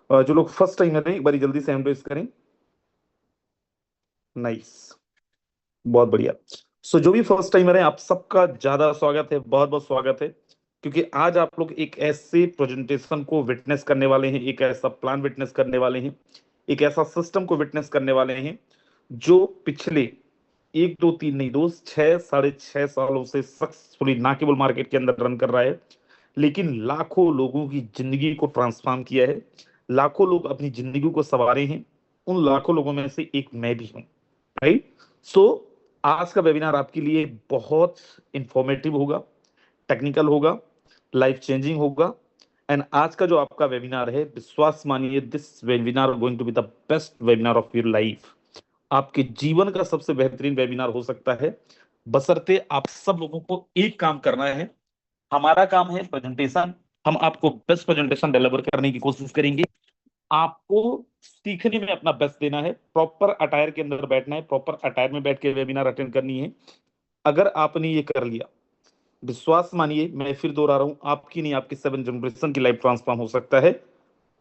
जो लोग first time है एक बारी जल्दी से हैंड रेस करें। नाइस, बहुत बढ़िया। सो जो भी फर्स्ट टाइमर है आप सबका ज्यादा स्वागत है, बहुत बहुत स्वागत है। क्योंकि आज आप लोग एक ऐसे प्रेजेंटेशन को विटनेस करने वाले हैं, एक ऐसा प्लान विटनेस करने वाले हैं, एक ऐसा सिस्टम को विटनेस करने वाले हैं जो पिछले एक दो तीन नहीं दोस्त 6 साढ़े 6 सालों से सक्सेसफुली ना केवल मार्केट के अंदर रन कर रहा है, लेकिन लाखों लोगों की जिंदगी को ट्रांसफॉर्म किया है। लाखों लोग अपनी जिंदगी को संवारे हैं। उन लाखों लोगों में से एक मैं भी हूं। राइट। सो आज का वेबिनार आपके लिए बहुत इंफॉर्मेटिव होगा, टेक्निकल होगा, लाइफ चेंजिंग होगा। एंड आज का जो आपका वेबिनार है, विश्वास मानिए, this webinar going to be the best webinar of your life. आपके जीवन का सबसे बेहतरीन वेबिनार हो सकता है, बशर्ते आप सब लोगों को एक काम करना है। हमारा काम है प्रेजेंटेशन। हम आपको बेस्ट प्रेजेंटेशन डिलीवर करने की कोशिश करेंगे। आपको सीखने में अपना बेस्ट देना है, प्रॉपर अटायर के अंदर बैठना है, प्रॉपर अटायर में बैठ के वेबिनार अटेंड करनी है। अगर आपने ये कर लिया, विश्वास मानिए, मैं फिर दोहरा रहा हूं, आपकी नहीं आपकी 7 जनरेशन की लाइफ ट्रांसफॉर्म हो सकता है।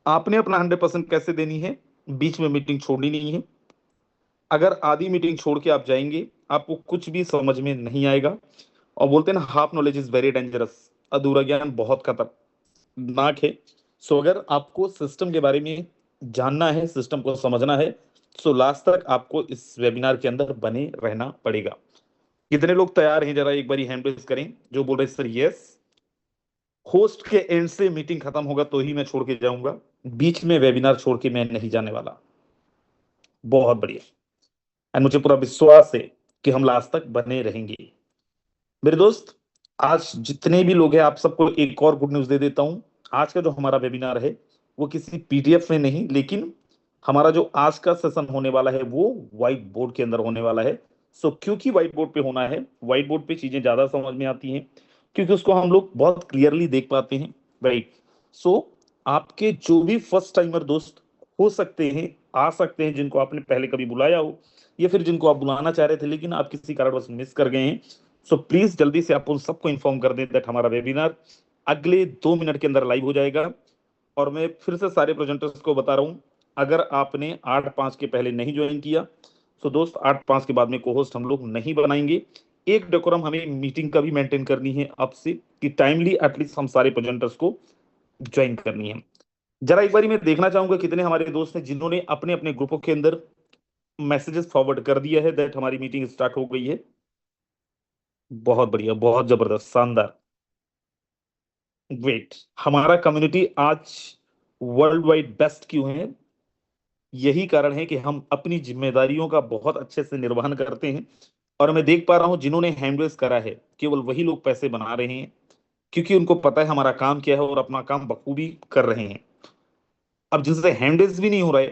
आपने अपना 100% कैसे देनी है? बीच में मीटिंग छोड़नी नहीं है। अगर आधी मीटिंग छोड़ के आप जाएंगे, आपको कुछ भी समझ में नहीं आएगा। और बोलते हैं ना, half knowledge is very dangerous, अधूरा ज्ञान बहुत खतरनाक है। सो अगर आपको सिस्टम के बारे में जानना है, सिस्टम को समझना है, सो लास्ट तक आपको इस वेबिनार के अंदर बने रहना पड़ेगा। कितने लोग तैयार हैं? जरा एक बारी हैंड रेज करें जो बोल रहे हैं सर यस। होस्ट के एंड से मीटिंग खत्म होगा तो ही मैं छोड़ के जाऊंगा, बीच में वेबिनार छोड़ के मैं नहीं जाने वाला। बहुत बढ़िया। एंड मुझे पूरा विश्वास है कि हम लास्ट तक बने रहेंगे। मेरे दोस्त, आज जितने भी लोग हैं आप सबको एक और गुड न्यूज दे देता हूं। आज का जो हमारा वेबिनार है वो किसी पीडीएफ में नहीं, लेकिन हमारा जो आज का सेशन होने वाला है वो व्हाइट बोर्ड के अंदर होने वाला है। सो क्योंकि व्हाइट बोर्ड पे होना है, व्हाइट बोर्ड पे चीजें ज्यादा समझ में आती हैं, क्योंकि उसको हम लोग बहुत क्लियरली देख पाते हैं। राइट। सो आपके जो भी फर्स्ट टाइमर दोस्त हो सकते हैं, आ सकते हैं, जिनको आपने पहले कभी बुलाया हो या फिर जिनको आप बुलाना चाह रहे थे लेकिन आप किसी कारणवश मिस कर गए हैं, सो प्लीज जल्दी से आप उन सबको इन्फॉर्म कर दें दैट हमारा वेबिनार अगले 2 मिनट के अंदर लाइव हो जाएगा। और मैं फिर से सारे प्रेजेंटर्स को बता रहा हूं, अगर आपने 8:05 के पहले नहीं ज्वाइन किया, तो दोस्त 8:05 के बाद में को-होस्ट हम लोग नहीं बनाएंगे। एक डेकोरम हमें मीटिंग का भी मेंटेन करनी है आपसे, कि टाइमली एटलीस्ट हम सारे प्रेजेंटर्स को ज्वाइन करनी है। जरा एक बारी मैं देखना चाहूंगा कितने हमारे दोस्त हैं जिन्होंने अपने अपने ग्रुपों के अंदर मैसेजेस फॉरवर्ड कर दिया है दैट हमारी मीटिंग स्टार्ट हो गई है। बहुत बढ़िया, बहुत जबरदस्त, शानदार। ग्रेट। हमारा कम्युनिटी आज वर्ल्ड वाइड बेस्ट क्यों है? यही कारण है कि हम अपनी जिम्मेदारियों का बहुत अच्छे से निर्वहन करते हैं। और मैं देख पा रहा हूं जिन्होंने हैंडल्स करा है केवल वही लोग पैसे बना रहे हैं, क्योंकि उनको पता है हमारा काम क्या है और अपना काम बखूबी कर रहे हैं। अब जिनसे हैंडल्स भी नहीं हो रहे,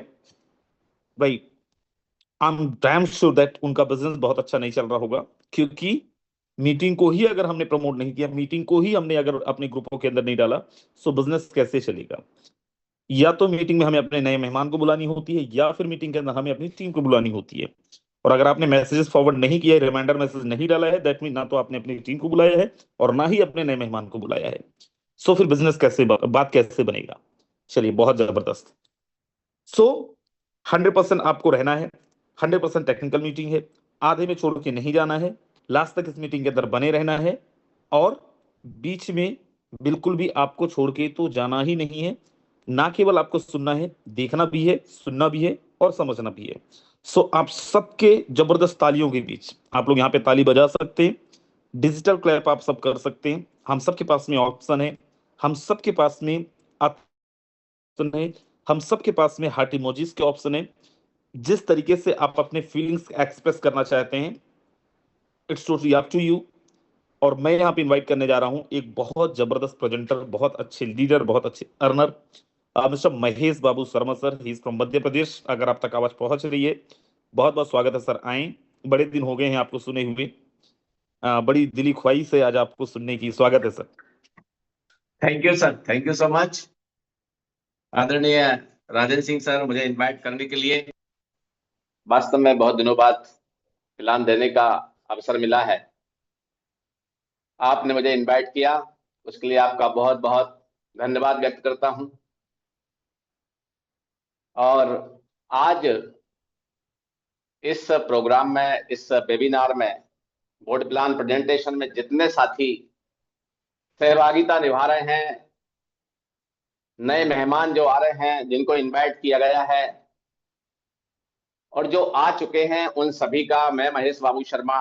भाई I am damn sure that उनका बिजनेस बहुत अच्छा नहीं चल रहा होगा। क्योंकि मीटिंग को ही अगर हमने प्रमोट नहीं किया, मीटिंग को ही हमने अगर अपने ग्रुपों के अंदर नहीं डाला, सो बिजनेस कैसे चलेगा? या तो मीटिंग में हमें अपने नए मेहमान को बुलानी होती है, या फिर मीटिंग के अंदर हमें अपनी टीम को बुलानी होती है। और अगर आपने मैसेजेस फॉरवर्ड नहीं किया है, रिमाइंडर मैसेज नहीं डाला है, दैट मीन ना तो आपने अपनी टीम को बुलाया है और ना ही अपने नए मेहमान को बुलाया है। सो फिर बिजनेस कैसे, बात कैसे बनेगा? चलिए, बहुत जबरदस्त। सो 100% आपको रहना है। 100% टेक्निकल मीटिंग है। आधे में छोड़ के नहीं जाना है। लास्ट तक इस मीटिंग के अंदर बने रहना है। और बीच में बिल्कुल भी आपको छोड़ के तो जाना ही नहीं है। ना केवल आपको सुनना है, देखना भी है, सुनना भी है और समझना भी है। सो आप सबके जबरदस्त तालियों के बीच आप लोग यहाँ पे ताली बजा सकते हैं। डिजिटल क्लैप आप सब कर सकते हैं। हम सबके पास में ऑप्शन है। हम सबके पास में ऑप्शन है। हम सबके पास में हार्ट इमोजीज के ऑप्शन है। जिस तरीके से आप अपने फीलिंग्स एक्सप्रेस करना चाहते हैं, it's totally up to you. और मैं यहाँ पे इनवाइट करने जा रहा हूँ एक बहुत जबरदस्त प्रेजेंटर, बहुत अच्छे लीडर, बहुत अच्छे earner, mister Mahesh Babu Sharma sir. He is from Madhya Pradesh. अगर आप तक आवाज पहुंच रही है, बहुत बहुत स्वागत है सर, आए। बड़े दिन हो गए हैं आपको सुने हुए। बड़ी दिली ख्वाहिश है आज आपको सुनने की। स्वागत है sir. Thank you sir, thank you so much. आदरणीय राजेंद्र सिंह सर, मुझे इनवाइट करने के लिए वास्तव में बहुत दिनों बाद ऐलान देने का अवसर मिला है। आपने मुझे इनवाइट किया, उसके लिए आपका बहुत बहुत धन्यवाद व्यक्त करता हूं। और आज इस प्रोग्राम में, इस वेबिनार में, बोर्ड प्लान प्रेजेंटेशन में जितने साथी सहभागिता निभा रहे हैं, नए मेहमान जो आ रहे हैं जिनको इनवाइट किया गया है, और जो आ चुके हैं, उन सभी का मैं महेश बाबू शर्मा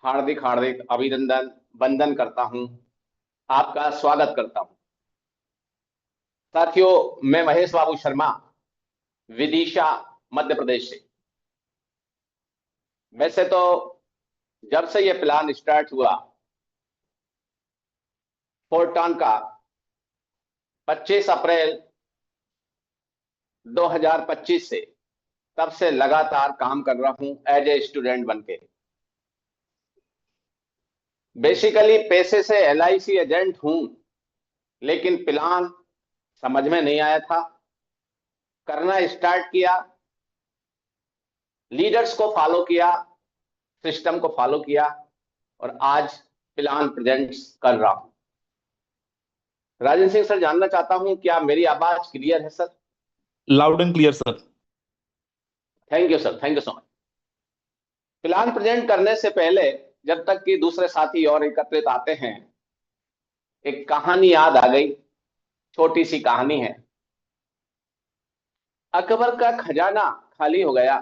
हार्दिक हार्दिक अभिनंदन वंदन करता हूं, आपका स्वागत करता हूं। साथियों, मैं महेश बाबू शर्मा विदिशा मध्य प्रदेश से। वैसे तो जब से ये प्लान स्टार्ट हुआ फोरटॉन का 25 अप्रैल 2025 से, तब से लगातार काम कर रहा हूं एज ए स्टूडेंट बनके। बेसिकली पेशे से एलआईसी एजेंट हूं, लेकिन प्लान समझ में नहीं आया था, करना स्टार्ट किया, लीडर्स को फॉलो किया, सिस्टम को फॉलो किया, और आज प्लान प्रेजेंट्स कर रहा हूं। राजेंद्र सिंह सर, जानना चाहता हूं क्या मेरी आवाज क्लियर है sir? Loud and clear sir. Thank you sir, thank you so much. Plan present करने से पहले, जब तक कि दूसरे साथी और एकत्रित आते हैं, एक कहानी याद आ गई। छोटी सी कहानी है। अकबर का खजाना खाली हो गया।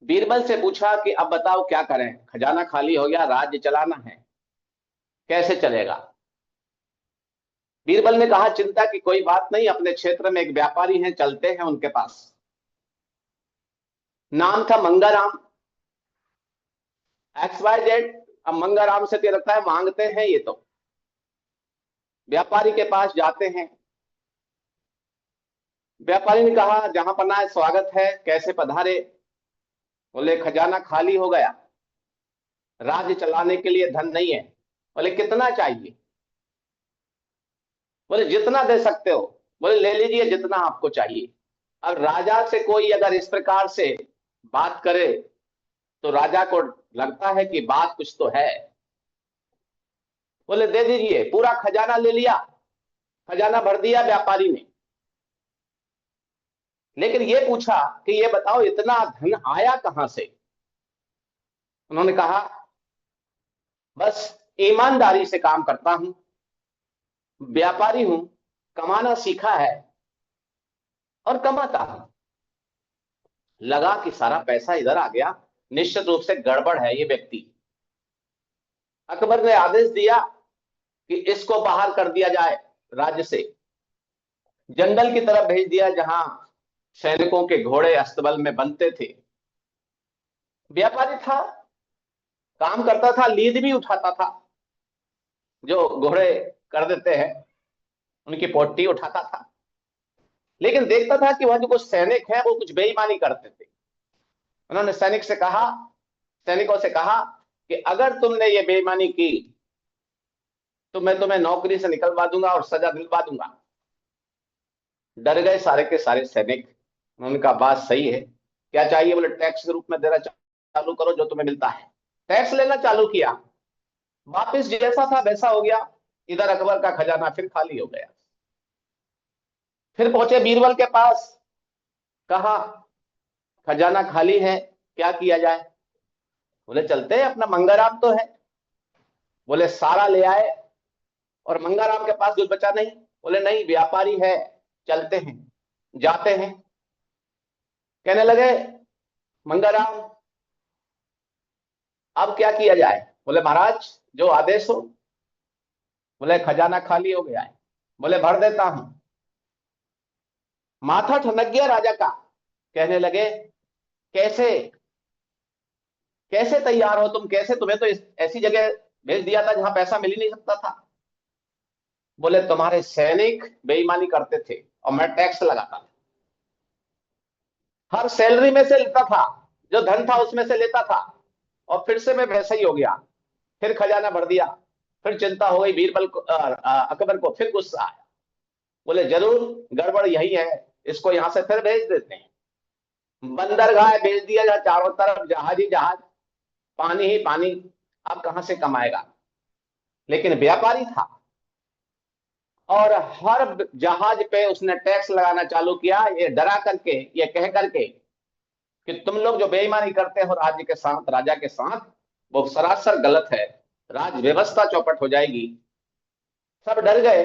बीरबल से पूछा कि अब बताओ क्या करें, खजाना खाली हो गया, राज्य चलाना है, कैसे चलेगा? बीरबल ने कहा, चिंता की कोई बात नहीं, अपने क्षेत्र में एक व्यापारी हैं, चलते हैं उनके पास। नाम था मंगाराम। XYZ। अब मंगाराम से तो लगता है मांगते हैं ये तो। व्यापारी के पास जाते हैं। व्यापारी ने कहा, जहां पनाह स्वागत है, कैसे पधारे? बोले, खजाना खाली हो गया, राज्य चलाने के लिए धन नहीं है। बोले, कितना चाहिए? बोले, जितना दे सकते हो। बोले, ले लीजिए जितना आपको चाहिए। अब राजा से कोई अगर इस प्रकार से बात करे तो राजा को लगता है कि बात कुछ तो है। बोले, दे दीजिए। पूरा खजाना ले लिया, खजाना भर दिया व्यापारी ने। लेकिन ये पूछा कि ये बताओ इतना धन आया कहां से? उन्होंने कहा, बस ईमानदारी से काम करता हूं, व्यापारी हूं, कमाना सीखा है और कमाता हूं। लगा कि सारा पैसा इधर आ गया, निश्चित रूप से गड़बड़ है ये व्यक्ति। अकबर ने आदेश दिया कि इसको बाहर कर दिया जाए राज्य से। जंगल की तरफ भेज दिया, जहां सैनिकों के घोड़े अस्तबल में बनते थे। व्यापारी था, काम करता था, लीद भी उठाता था, जो घोड़े कर देते हैं उनकी पोटी उठाता था। लेकिन देखता था कि वह जो कुछ सैनिक है वो कुछ बेईमानी करते थे। उन्होंने सैनिकों से कहा कि अगर तुमने ये बेईमानी की तो मैं तुम्हें नौकरी से निकलवा दूंगा और सजा दिलवा दूंगा। डर गए सारे के सारे सैनिक। उन्होंने कहा, बात सही है, क्या चाहिए? बोले, टैक्स के रूप में देना चालू करो, जो तुम्हें मिलता है। टैक्स लेना चालू किया, वापिस जैसा था वैसा हो गया। इधर अकबर का खजाना फिर खाली हो गया। फिर पहुंचे बीरबल के पास, कहा, खजाना खाली है, क्या किया जाए? बोले, चलते हैं, अपना मंगाराम तो है। बोले, सारा ले आए, और मंगाराम के पास कुछ बचा नहीं। बोले, नहीं, व्यापारी है, चलते हैं, जाते हैं। कहने लगे, मंगाराम, अब क्या किया जाए? बोले, महाराज, जो आदेश हो। बोले, खजाना खाली हो गया है। बोले, भर देता हूं। माथा ठनक गया राजा का। कहने लगे, कैसे कैसे तैयार हो तुम? कैसे? तुम्हें तो ऐसी जगह भेज दिया था जहां पैसा मिल ही नहीं सकता था। बोले, तुम्हारे सैनिक बेईमानी करते थे और मैं टैक्स लगाता था, हर सैलरी में से लेता था, जो धन था उसमें से लेता था, और फिर से मैं वैसा ही हो गया। फिर खजाना भर दिया। फिर चिंता हो गई बीरबल को, अकबर को फिर गुस्सा आया। बोले, जरूर गड़बड़ यही है, इसको यहां से फिर भेज देते हैं। बंदरगाह भेज दिया, जहां चारों तरफ जहाज ही जहाज, पानी ही पानी। अब कहां से कमाएगा? लेकिन व्यापारी था और हर जहाज पे उसने टैक्स लगाना चालू किया, ये डरा करके, ये कह करके कि तुम लोग जो बेईमानी करते हो राज्य के साथ, राजा के साथ, वो सरासर गलत है, राज व्यवस्था चौपट हो जाएगी। सब डर गए।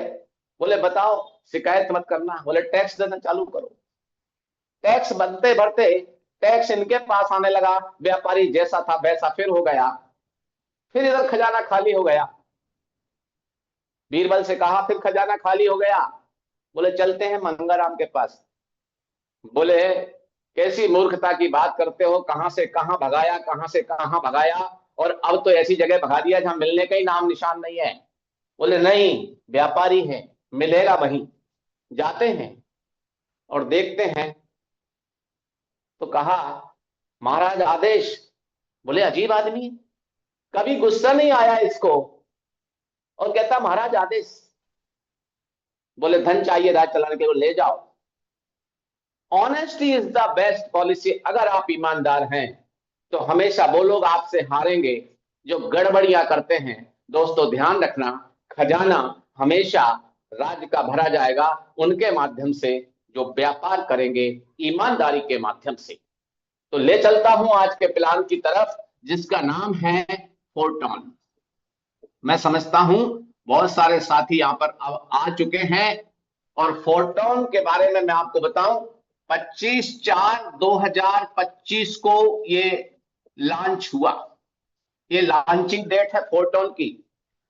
बोले बताओ, शिकायत मत करना, बोले टैक्स देना चालू करो। टैक्स बनते भरते टैक्स इनके पास आने लगा, व्यापारी जैसा था वैसा फिर हो गया, फिर इधर खजाना खाली हो गया। बीरबल से कहा फिर खजाना खाली हो गया, बोले चलते हैं मंगाराम के पास। बोले कैसी मूर्खता की बात करते हो, कहां से कहां भगाया, कहां से कहां भगाया, और अब तो ऐसी जगह भगा दिया जहां मिलने का ही नाम निशान नहीं है। बोले नहीं, व्यापारी है, मिलेगा वहीं। जाते हैं और देखते हैं, तो कहा महाराज आदेश। बोले अजीब आदमी है, कभी गुस्सा नहीं आया इसको, और कहता महाराज आदेश। बोले धन चाहिए राज चलाने के लिए, ले जाओ। Honesty is the best policy. अगर आप ईमानदार हैं तो हमेशा वो लोग आपसे हारेंगे जो गड़बड़ियां करते हैं। दोस्तों ध्यान रखना, खजाना हमेशा राज्य का भरा जाएगा उनके माध्यम से जो व्यापार करेंगे ईमानदारी के माध्यम से। तो ले चलता हूं आज के प्लान की तरफ, जिसका नाम है फोरटॉन। मैं समझता हूं बहुत सारे साथी यहां पर अब आ चुके हैं, और फोरटॉन के बारे में मैं आपको बताऊं, 25/4/2025 को ये लॉन्च हुआ। ये लॉन्चिंग डेट है फोरटॉन की,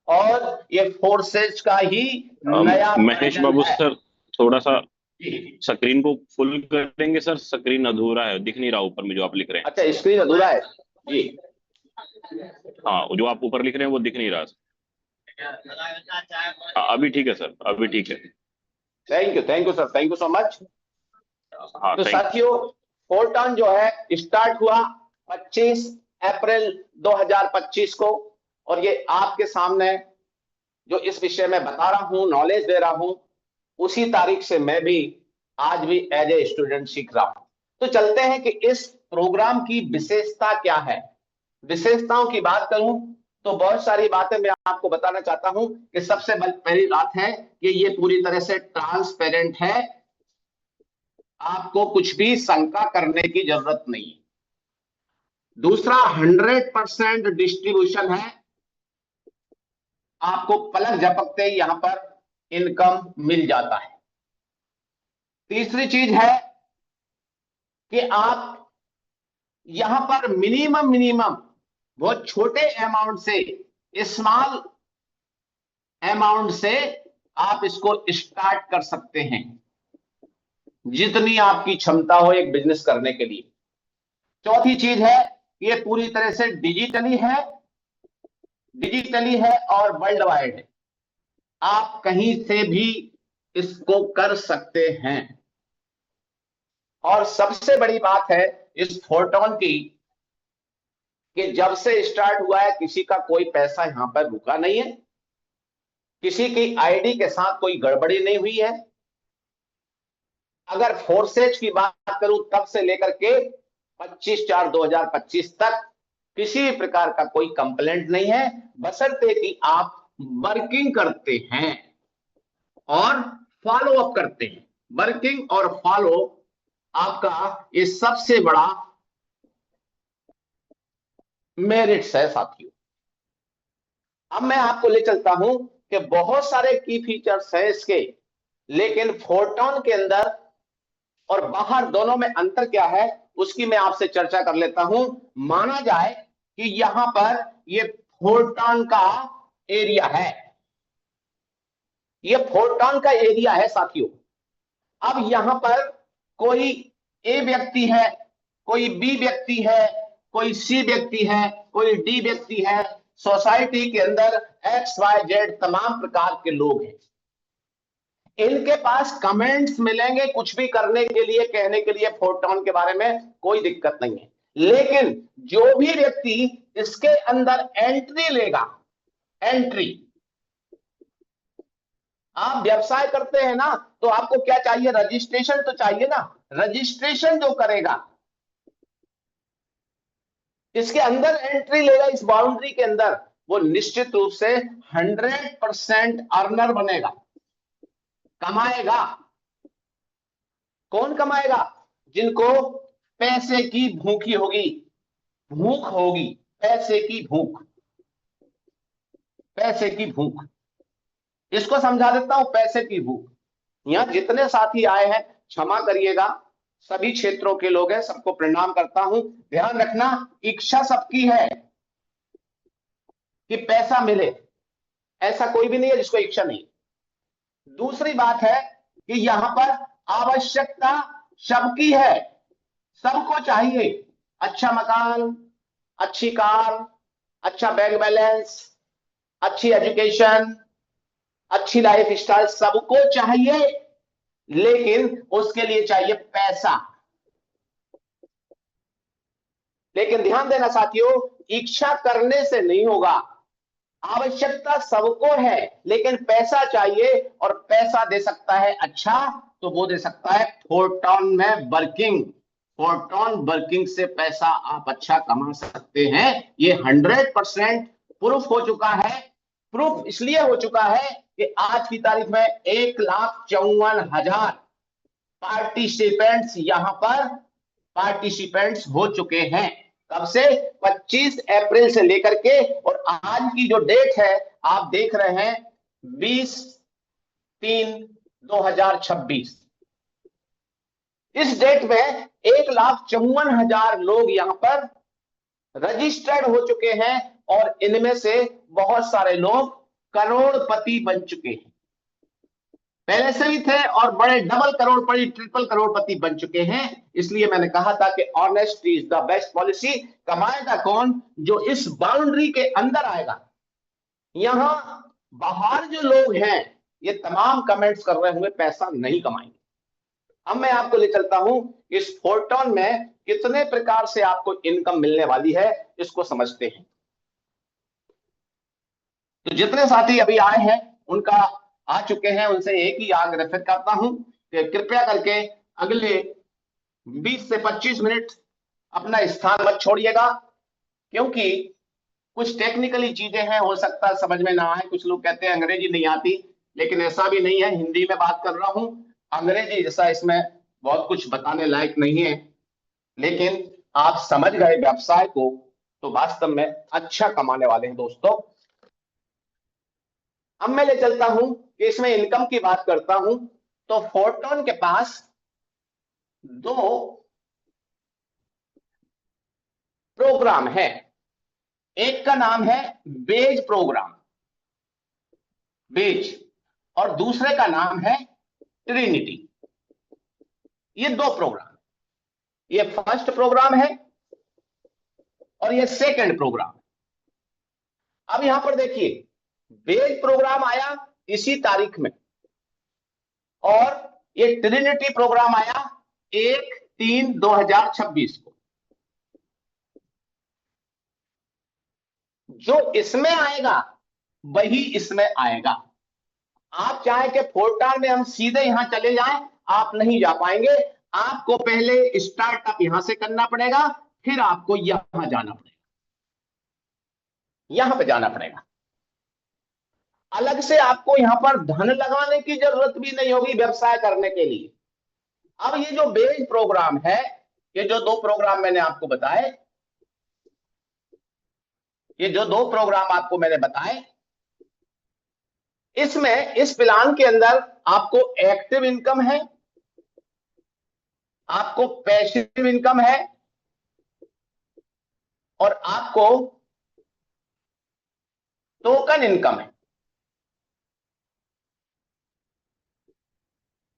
और ये फोर्सेज का ही नया महेश बाबू है। सर, थोड़ा सा जी। स्क्रीन को फुल कर देंगे सर, स्क्रीन अधूरा है, दिख नहीं रहा ऊपर में जो आप लिख रहे हैं। अच्छा, स्क्रीन अधूरा है जी। हाँ, जो आप ऊपर लिख रहे हैं वो दिख नहीं रहा। हाँ, अभी ठीक है सर, अभी ठीक है। Thank you sir, thank you so much. हाँ, तो साथियों, फोरटॉन जो है स्टार्ट हुआ 25 अप्रैल 2025 को, और ये आपके सामने जो इस विषय में बता रहा हूं, नॉलेज दे रहा हूं, उसी तारीख से मैं भी आज भी एज ए स्टूडेंट सीख रहा हूं। तो चलते हैं कि इस प्रोग्राम की विशेषता क्या है। विशेषताओं की बात करूं तो बहुत सारी बातें मैं आपको बताना चाहता हूं कि सबसे पहली बात है कि ये पूरी तरह से ट्रांसपेरेंट है, आपको कुछ भी शंका करने की जरूरत नहीं है। दूसरा, 100% डिस्ट्रीब्यूशन है, आपको पलक झपकते ही यहां पर इनकम मिल जाता है। तीसरी चीज है कि आप यहां पर मिनिमम बहुत छोटे अमाउंट से, स्मॉल अमाउंट से आप इसको स्टार्ट कर सकते हैं, जितनी आपकी क्षमता हो एक बिजनेस करने के लिए। चौथी चीज है, ये पूरी तरह से डिजिटली है और वर्ल्ड वाइड है, आप कहीं से भी इसको कर सकते हैं। और सबसे बड़ी बात है इस फोरटॉन की कि जब से स्टार्ट हुआ है किसी का कोई पैसा यहां पर रुका नहीं है, किसी की आईडी के साथ कोई गड़बड़ी नहीं हुई है। अगर फोर्सेज की बात करूं तब से लेकर के 25/4/2025 तक किसी भी प्रकार का कोई कंप्लेंट नहीं है, बशर्ते कि आप वर्किंग करते हैं और फॉलो अप करते हैं। वर्किंग और फॉलो आपका ये सबसे बड़ा मेरिट्स है साथियों। अब मैं आपको ले चलता हूं कि बहुत सारे की फीचर्स हैं इसके, लेकिन फोरटॉन के अंदर और बाहर दोनों में अंतर क्या है उसकी मैं आपसे चर्चा कर लेता हूं। माना जाए कि यहां पर ये फोरटॉन का एरिया है, ये फोरटॉन का एरिया है साथियों। अब यहां पर कोई ए व्यक्ति है, कोई बी व्यक्ति है, कोई सी व्यक्ति है, कोई डी व्यक्ति है, सोसाइटी के अंदर XYZ तमाम प्रकार के लोग हैं। इनके पास कमेंट्स मिलेंगे कुछ भी करने के लिए, कहने के लिए फोरटॉन के बारे में कोई दिक्कत नहीं है। लेकिन जो भी व्यक्ति इसके अंदर एंट्री लेगा, एंट्री, आप व्यवसाय करते हैं ना, तो आपको क्या चाहिए, रजिस्ट्रेशन तो चाहिए ना। रजिस्ट्रेशन जो करेगा, इसके अंदर एंट्री लेगा, इस बाउंड्री के अंदर, वो निश्चित रूप से 100% अर्नर बनेगा। कमाएगा। कौन कमाएगा? जिनको पैसे की भूखी होगी, भूख होगी, पैसे की भूख, पैसे की भूख। इसको समझा देता हूं, पैसे की भूख। यहां जितने साथी आए हैं, क्षमा करिएगा, सभी क्षेत्रों के लोग हैं, सबको प्रणाम करता हूं। ध्यान रखना, इच्छा सबकी है कि पैसा मिले, ऐसा कोई भी नहीं है जिसको इच्छा नहीं। दूसरी बात है कि यहां पर आवश्यकता सबकी है, सबको चाहिए अच्छा मकान, अच्छी कार, अच्छा बैंक बैलेंस, अच्छी एजुकेशन, अच्छी लाइफ स्टाइल, सबको चाहिए, लेकिन उसके लिए चाहिए पैसा। लेकिन ध्यान देना साथियों, इच्छा करने से नहीं होगा। आवश्यकता सबको है, लेकिन पैसा चाहिए, और पैसा दे सकता है अच्छा, तो वो दे सकता है फोरटॉन में वर्किंग। फोरटॉन वर्किंग से पैसा आप अच्छा कमा सकते हैं, ये 100% प्रूफ हो चुका है। प्रूफ इसलिए हो चुका है कि आज की तारीख में 1,54,000 पार्टिसिपेंट्स यहां पर पार्टिसिपेंट्स हो चुके हैं। कब से? 25 अप्रैल से लेकर के, और आज की जो डेट है आप देख रहे हैं 20/3/2026। इस डेट में 1,54,000 लोग यहां पर रजिस्टर्ड हो चुके हैं, और इनमें से बहुत सारे लोग करोड़पति बन चुके हैं। पहले से भी थे और बड़े डबल करोड़पति, ट्रिपल करोड़पति बन चुके हैं। इसलिए मैंने कहा था कि honesty is the best policy. कमाएगा कौन? जो इस बाउंड्री के अंदर आएगा। यहां बाहर जो लोग हैं, ये तमाम कमेंट्स कर रहे होंगे पैसा नहीं कमाएंगे। अब मैं आपको ले चलता हूं इस फोरटॉन में कितने प्रकार से आपको इनकम मिलने वाली है, इसको समझते हैं। तो जितने साथी अभी आए हैं, उनका आ चुके हैं, उनसे एक ही आग्रह फिर करता हूं कि कृपया करके अगले 20 से 25 मिनट अपना स्थान मत छोड़िएगा, क्योंकि कुछ टेक्निकली चीजें हैं, हो सकता है समझ में ना आए। कुछ लोग कहते हैं अंग्रेजी नहीं आती, लेकिन ऐसा भी नहीं है, हिंदी में बात कर रहा हूं। अंग्रेजी जैसा इसमें बहुत कुछ बताने लायक नहीं है, लेकिन आप समझ गए व्यवसाय को तो वास्तव में अच्छा कमाने वाले हैं दोस्तों। अब मैं ले चलता हूं कि इसमें इनकम की बात करता हूं। तो फोरटॉन के पास दो प्रोग्राम है। एक का नाम है बेज प्रोग्राम, बेज, और दूसरे का नाम है ट्रिनिटी। ये दो प्रोग्राम, ये फर्स्ट प्रोग्राम है और ये सेकंड प्रोग्राम। अब यहां पर देखिए, बेज प्रोग्राम आया इसी तारीख में, और ये ट्रिनिटी प्रोग्राम आया 1/3/2026 को। जो इसमें आएगा वही इसमें आएगा। आप चाहे कि फोरटॉन में हम सीधे यहां चले जाएं, आप नहीं जा पाएंगे। आपको पहले स्टार्टअप यहां से करना पड़ेगा, फिर आपको यहां जाना पड़ेगा, यहां पे जाना पड़ेगा। अलग से आपको यहां पर धन लगाने की जरूरत भी नहीं होगी व्यवसाय करने के लिए। अब ये जो बेज प्रोग्राम है, ये जो दो प्रोग्राम मैंने आपको बताए, ये जो दो प्रोग्राम आपको मैंने बताए, इसमें इस प्लान के अंदर आपको एक्टिव इनकम है, आपको पैसिव इनकम है, और आपको टोकन इनकम है,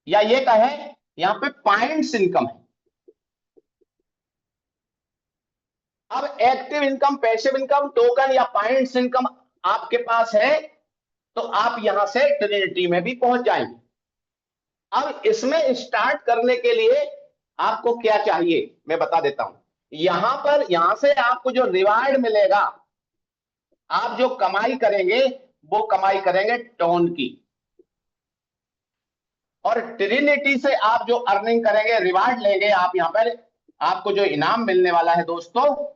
या ये कहें यहां पे पॉइंट्स इनकम है। अब active income, passive income, token या पॉइंट्स इनकम आपके पास है, तो आप यहां से ट्रिनिटी में भी पहुंच जाएंगे। अब इसमें स्टार्ट करने के लिए आपको क्या चाहिए मैं बता देता हूं। यहां पर, यहां से आपको जो रिवार्ड मिलेगा, आप जो कमाई करेंगे वो कमाई करेंगे टोन की, और ट्रिनिटी से आप जो अर्निंग करेंगे, रिवार्ड लेंगे आप, यहां पर आपको जो इनाम मिलने वाला है दोस्तों,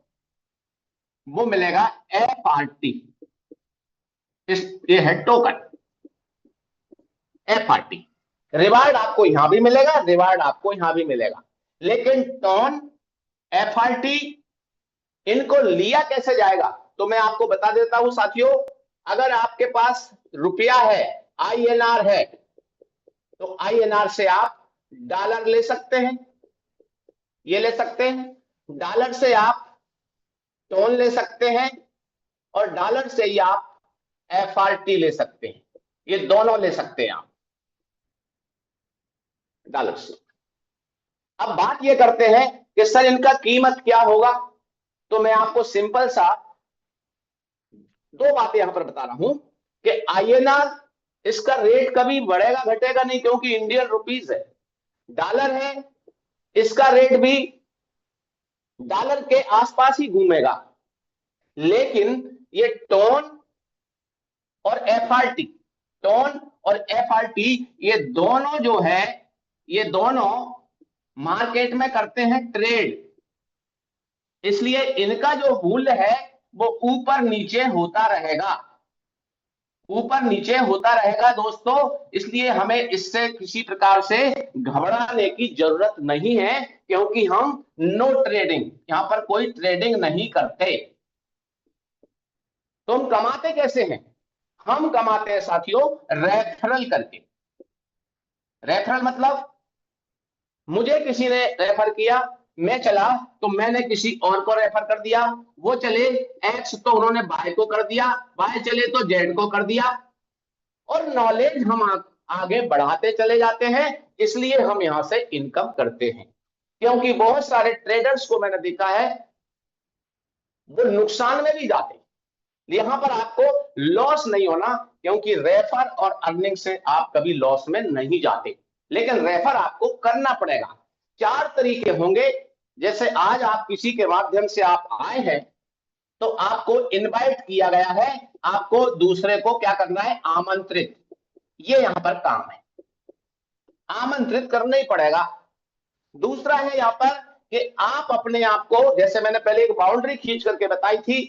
वो मिलेगा FRT। ये है टोकन FRT। रिवार्ड आपको यहां भी मिलेगा, रिवार्ड आपको यहां भी मिलेगा, लेकिन टोन, एफआरटी, इनको लिया कैसे जाएगा तो मैं आपको बता देता हूं साथियों। अगर आपके पास रुपया है, आईएनआर है, तो आईएनआर से आप डॉलर ले सकते हैं, ये ले सकते हैं। डॉलर से आप टोन ले सकते हैं, और डॉलर से ही आप एफआरटी ले सकते हैं, ये दोनों ले सकते हैं आप डॉलर से। अब बात ये करते हैं कि सर इनका कीमत क्या होगा, तो मैं आपको सिंपल सा दो बातें यहां पर बता रहा हूं कि आईएनआर, इसका रेट कभी बढ़ेगा घटेगा नहीं, क्योंकि इंडियन रुपीस है। डॉलर है, इसका रेट भी डॉलर के आसपास ही घूमेगा, लेकिन ये टोन और एफआरटी, टोन और एफआरटी, ये दोनों जो है, ये दोनों मार्केट में करते हैं ट्रेड, इसलिए इनका जो मूल्य है वो ऊपर नीचे होता रहेगा, ऊपर नीचे होता रहेगा दोस्तों। इसलिए हमें इससे किसी प्रकार से घबराने की जरूरत नहीं है, क्योंकि हम नो ट्रेडिंग, यहां पर कोई ट्रेडिंग नहीं करते। तो हम कमाते कैसे हैं? हम कमाते हैं साथियों रेफरल करके। रेफरल मतलब मुझे किसी ने रेफर किया, मैं चला तो मैंने किसी और को रेफर कर दिया, वो चले एक्स तो उन्होंने वाई को कर दिया, वाई चले तो जेड को कर दिया, और नॉलेज हम आगे बढ़ाते चले जाते हैं। इसलिए हम यहां से इनकम करते हैं, क्योंकि बहुत सारे ट्रेडर्स को मैंने देखा है वो नुकसान में भी जाते हैं। यहां पर आपको लॉस नहीं होना, क्योंकि रेफर और अर्निंग से आप कभी लॉस में नहीं जाते, लेकिन रेफर आपको करना पड़ेगा। 4 तरीके होंगे, जैसे आज आप किसी के माध्यम से आप आए हैं, तो आपको इनवाइट किया गया है, आपको दूसरे को क्या करना है? आमंत्रित, ये यहां पर काम है, आमंत्रित करना ही पड़ेगा। दूसरा है यहां पर कि आप अपने आप को, जैसे मैंने पहले एक बाउंड्री खींच करके बताई थी,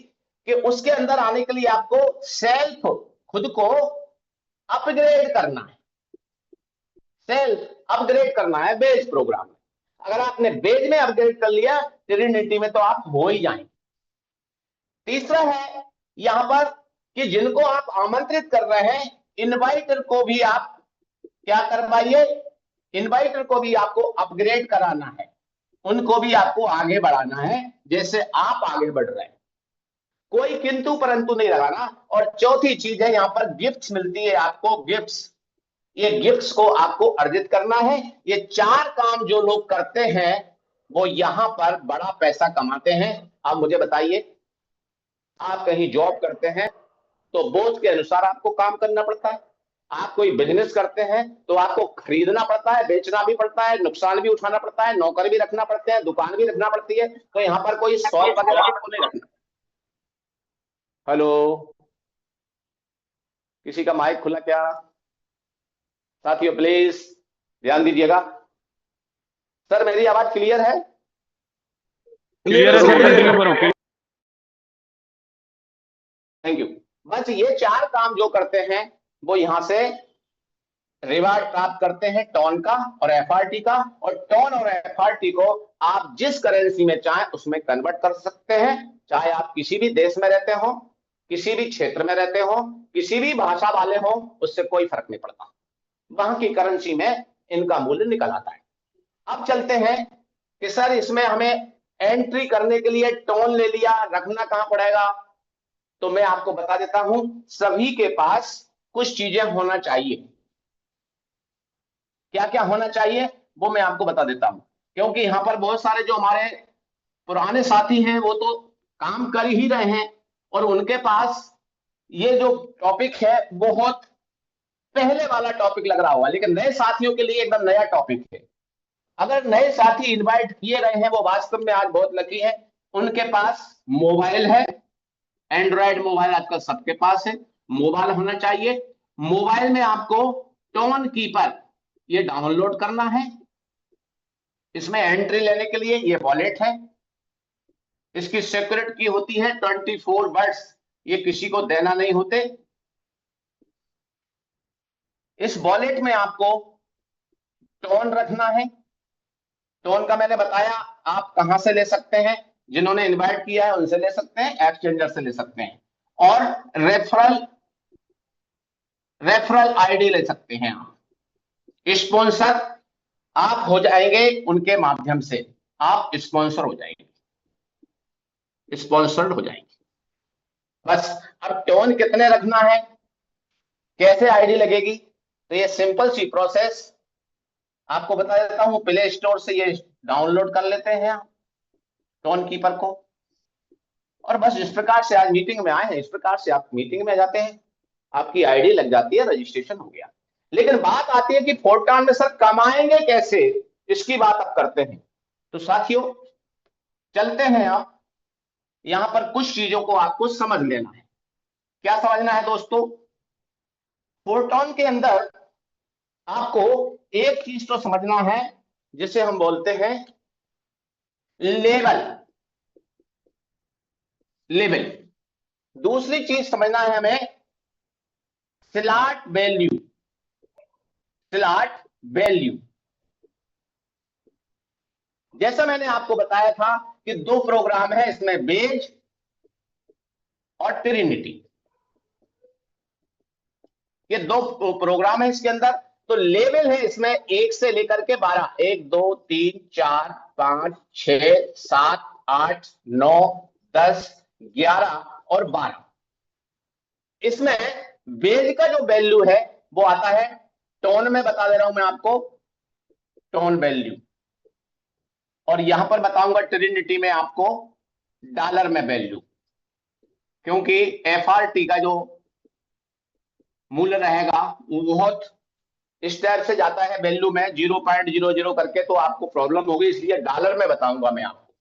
कि उसके अंदर आने के लिए आपको सेल्फ, खुद को अपग्रेड करना है, सेल्फ अपग्रेड करना है बेज प्रोग्राम में। अगर आपने बेज में अपग्रेड कर लिया, ट्रिनिटी में तो आप हो ही जाएंगे। तीसरा है यहां पर कि जिनको आप आमंत्रित कर रहे हैं, इनवाइटर को भी आप क्या करवाइए, इनवाइटर को भी आपको अपग्रेड कराना है, उनको भी आपको आगे बढ़ाना है, जैसे आप आगे बढ़ रहे हैं, कोई किंतु परंतु नहीं लगाना। और चौथी चीज है यहां पर गिफ्ट्स मिलती है आपको, गिफ्ट्स, ये गिफ्ट्स को आपको अर्जित करना है। ये 4 काम जो लोग करते हैं वो यहां पर बड़ा पैसा कमाते हैं। आप मुझे बताइए, आप कहीं जॉब करते हैं तो बोझ के अनुसार आपको काम करना पड़ता है, आप कोई बिजनेस करते हैं तो आपको खरीदना पड़ता है, बेचना भी पड़ता है, नुकसान भी उठाना पड़ता है, नौकर भी रखना पड़ते हैं, दुकान भी रखना पड़ती है, तो यहां पर कोई शॉप वगैरह आपको नहीं रखना। हेलो, किसी का माइक खुला क्या? साथियों प्लीज ध्यान दीजिएगा। सर मेरी आवाज क्लियर है? क्लियर है सर, कंटिन्यू करो। Thank you. बस ये 4 काम जो करते हैं वो यहां से रिवार्ड प्राप्त करते हैं, टोन का और एफआरटी का, और टोन और एफआरटी को आप जिस करेंसी में चाहें उसमें कन्वर्ट कर सकते हैं, चाहे आप किसी भी देश में रहते हो, किसी भी क्षेत्र में रहते हो, किसी भी भाषा वाले हो, उससे कोई फर्क नहीं पड़ता, वहां की करेंसी में इनका मूल्य निकल आता है। अब चलते हैं कि सर इसमें हमें एंट्री करने के लिए टोन ले लिया, रखना कहां पड़ेगा? तो मैं आपको बता देता हूं, सभी के पास कुछ चीजें होना चाहिए। क्या क्या होना चाहिए वो मैं आपको बता देता हूं, क्योंकि यहां पर बहुत सारे जो हमारे पुराने साथी हैं वो तो काम कर ही रहे हैं, और उनके पास ये जो टॉपिक है बहुत पहले वाला टॉपिक लग रहा होगा, लेकिन नए साथियों के लिए एकदम नया टॉपिक है। अगर नए साथी इनवाइट किए गए हैं वो वास्तव में आज बहुत लकी है, उनके पास मोबाइल है, एंड्रॉयड मोबाइल आजकल सबके पास है, मोबाइल होना चाहिए। मोबाइल में आपको टोन कीपर ये डाउनलोड करना है। इसमें एंट्री लेने के लिए ये वॉलेट है, इसकी सिक्योरिटी की होती है 24 वर्ड्स, ये किसी को देना नहीं होते। इस वॉलेट में आपको टोन रखना है। टोन का मैंने बताया आप कहां से ले सकते हैं, जिन्होंने इनवाइट किया है उनसे ले सकते हैं, एक्सचेंजर से ले सकते हैं, और रेफरल आईडी ले सकते हैं आप। स्पॉन्सर आप हो जाएंगे उनके माध्यम से, आप स्पॉन्सर हो जाएंगे, स्पॉन्सर्ड हो जाएंगे। बस अब टोन कितने रखना है, कैसे आईडी लगेगी, तो ये सिंपल सी प्रोसेस आपको बता देता हूं। प्ले स्टोर से ये डाउनलोड कर लेते हैं आप टोन कीपर को, और बस इस प्रकार से आज मीटिंग में आए हैं, इस प्रकार से आप मीटिंग में जाते हैं, आपकी आईडी लग जाती है, रजिस्ट्रेशन हो गया। लेकिन बात आती है कि फोरट्रान में सर कमाएंगे कैसे, इसकी बात अब करते हैं। तो साथियों चलते हैं, आप यहां पर कुछ चीजों को आपको समझ लेना है। क्या समझना है दोस्तों, फोरट्रान के अंदर आपको एक चीज तो समझना है जिसे हम बोलते हैं लेवल। दूसरी चीज समझना है हमें स्लॉट वैल्यू। जैसा मैंने आपको बताया था कि दो प्रोग्राम है इसमें, बेज और ट्रिनिटी, ये दो प्रोग्राम है इसके अंदर। तो लेवल है इसमें 1 से लेकर के 12, 1 2 3 4 5 6 7 8 9 10 11 और 12। इसमें बेज का जो वैल्यू है वो आता है, टोन में बता दे रहा हूं मैं आपको, टोन वैल्यू, और यहां पर बताऊंगा ट्रिनिटी में आपको डॉलर में वैल्यू, क्योंकि एफआरटी का जो मूल्य रहेगा वो बहुत इस टाइप से जाता है वैल्यू में 0.00 करके, तो आपको प्रॉब्लम होगी, इसलिए डॉलर में बताऊंगा मैं आपको।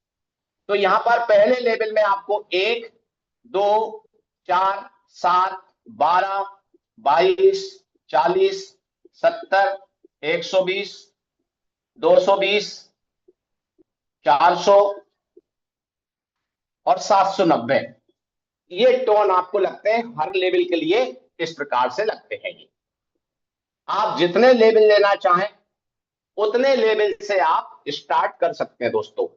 तो यहां पर पहले लेवल में आपको 1 2 4 7 12 22 40 70 120 220 400 और 790 ये टोन आपको लगते हैं हर लेवल के लिए, इस प्रकार से लगते हैं। ये आप जितने लेवल लेना चाहें उतने लेवल से आप स्टार्ट कर सकते हैं दोस्तों,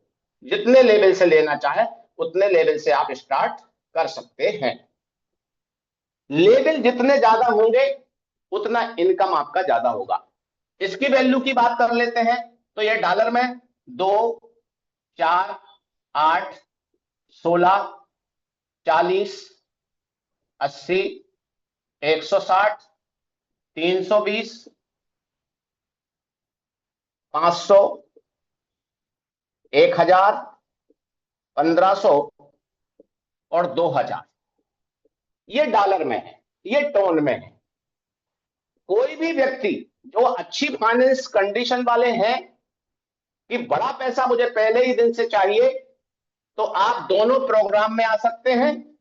जितने लेवल से लेना चाहें उतने लेवल से आप स्टार्ट कर सकते हैं। लेवल जितने ज्यादा होंगे उतना इनकम आपका ज्यादा होगा। इसकी वैल्यू की बात कर लेते हैं, तो ये डॉलर में 2 4 8 16 40 80 160 320 500 1000 1500 और 2000 ये डॉलर में है, ये टोन में है। कोई भी व्यक्ति जो अच्छी फाइनेंस कंडीशन वाले हैं कि बड़ा पैसा मुझे पहले ही दिन से चाहिए, तो आप दोनों प्रोग्राम में आ सकते हैं।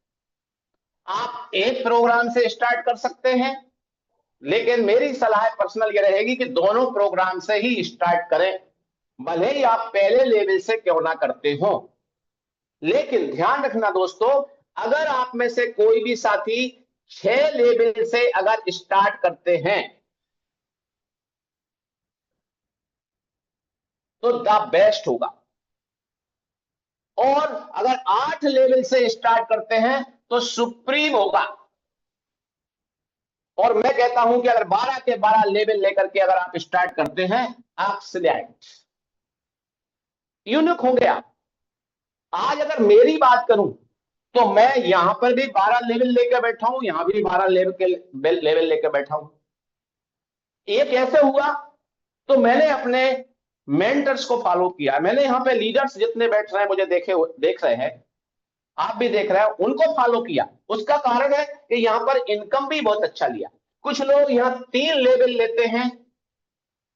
आप एक प्रोग्राम से स्टार्ट कर सकते हैं, लेकिन मेरी सलाह पर्सनल ये रहेगी कि दोनों प्रोग्राम से ही स्टार्ट करें, भले ही आप पहले लेवल से क्यों ना करते हो। लेकिन ध्यान रखना दोस्तों, अगर आप में से कोई भी साथी 6 लेवल से अगर स्टार्ट करते हैं तो द बेस्ट होगा, और अगर 8 लेवल से स्टार्ट करते हैं तो सुप्रीम होगा। और मैं कहता हूं कि अगर 12 के 12 लेवल लेकर के अगर आप स्टार्ट करते हैं, एक्सीलेंट यूनिक होंगे आप। आज अगर मेरी बात करूं तो मैं यहां पर भी 12 लेवल लेकर बैठा हूं, यहां भी 12 लेवल लेकर बैठा हूं। ये कैसे हुआ, तो मैंने अपने मेंटर्स को फॉलो किया। मैंने यहां पे लीडर्स जितने बैठ रहे हैं मुझे देख रहे हैं, आप भी देख रहे हैं, उनको फॉलो किया। उसका कारण है कि यहां पर इनकम भी बहुत अच्छा लिया। कुछ लोग यहां 3 लेवल लेते हैं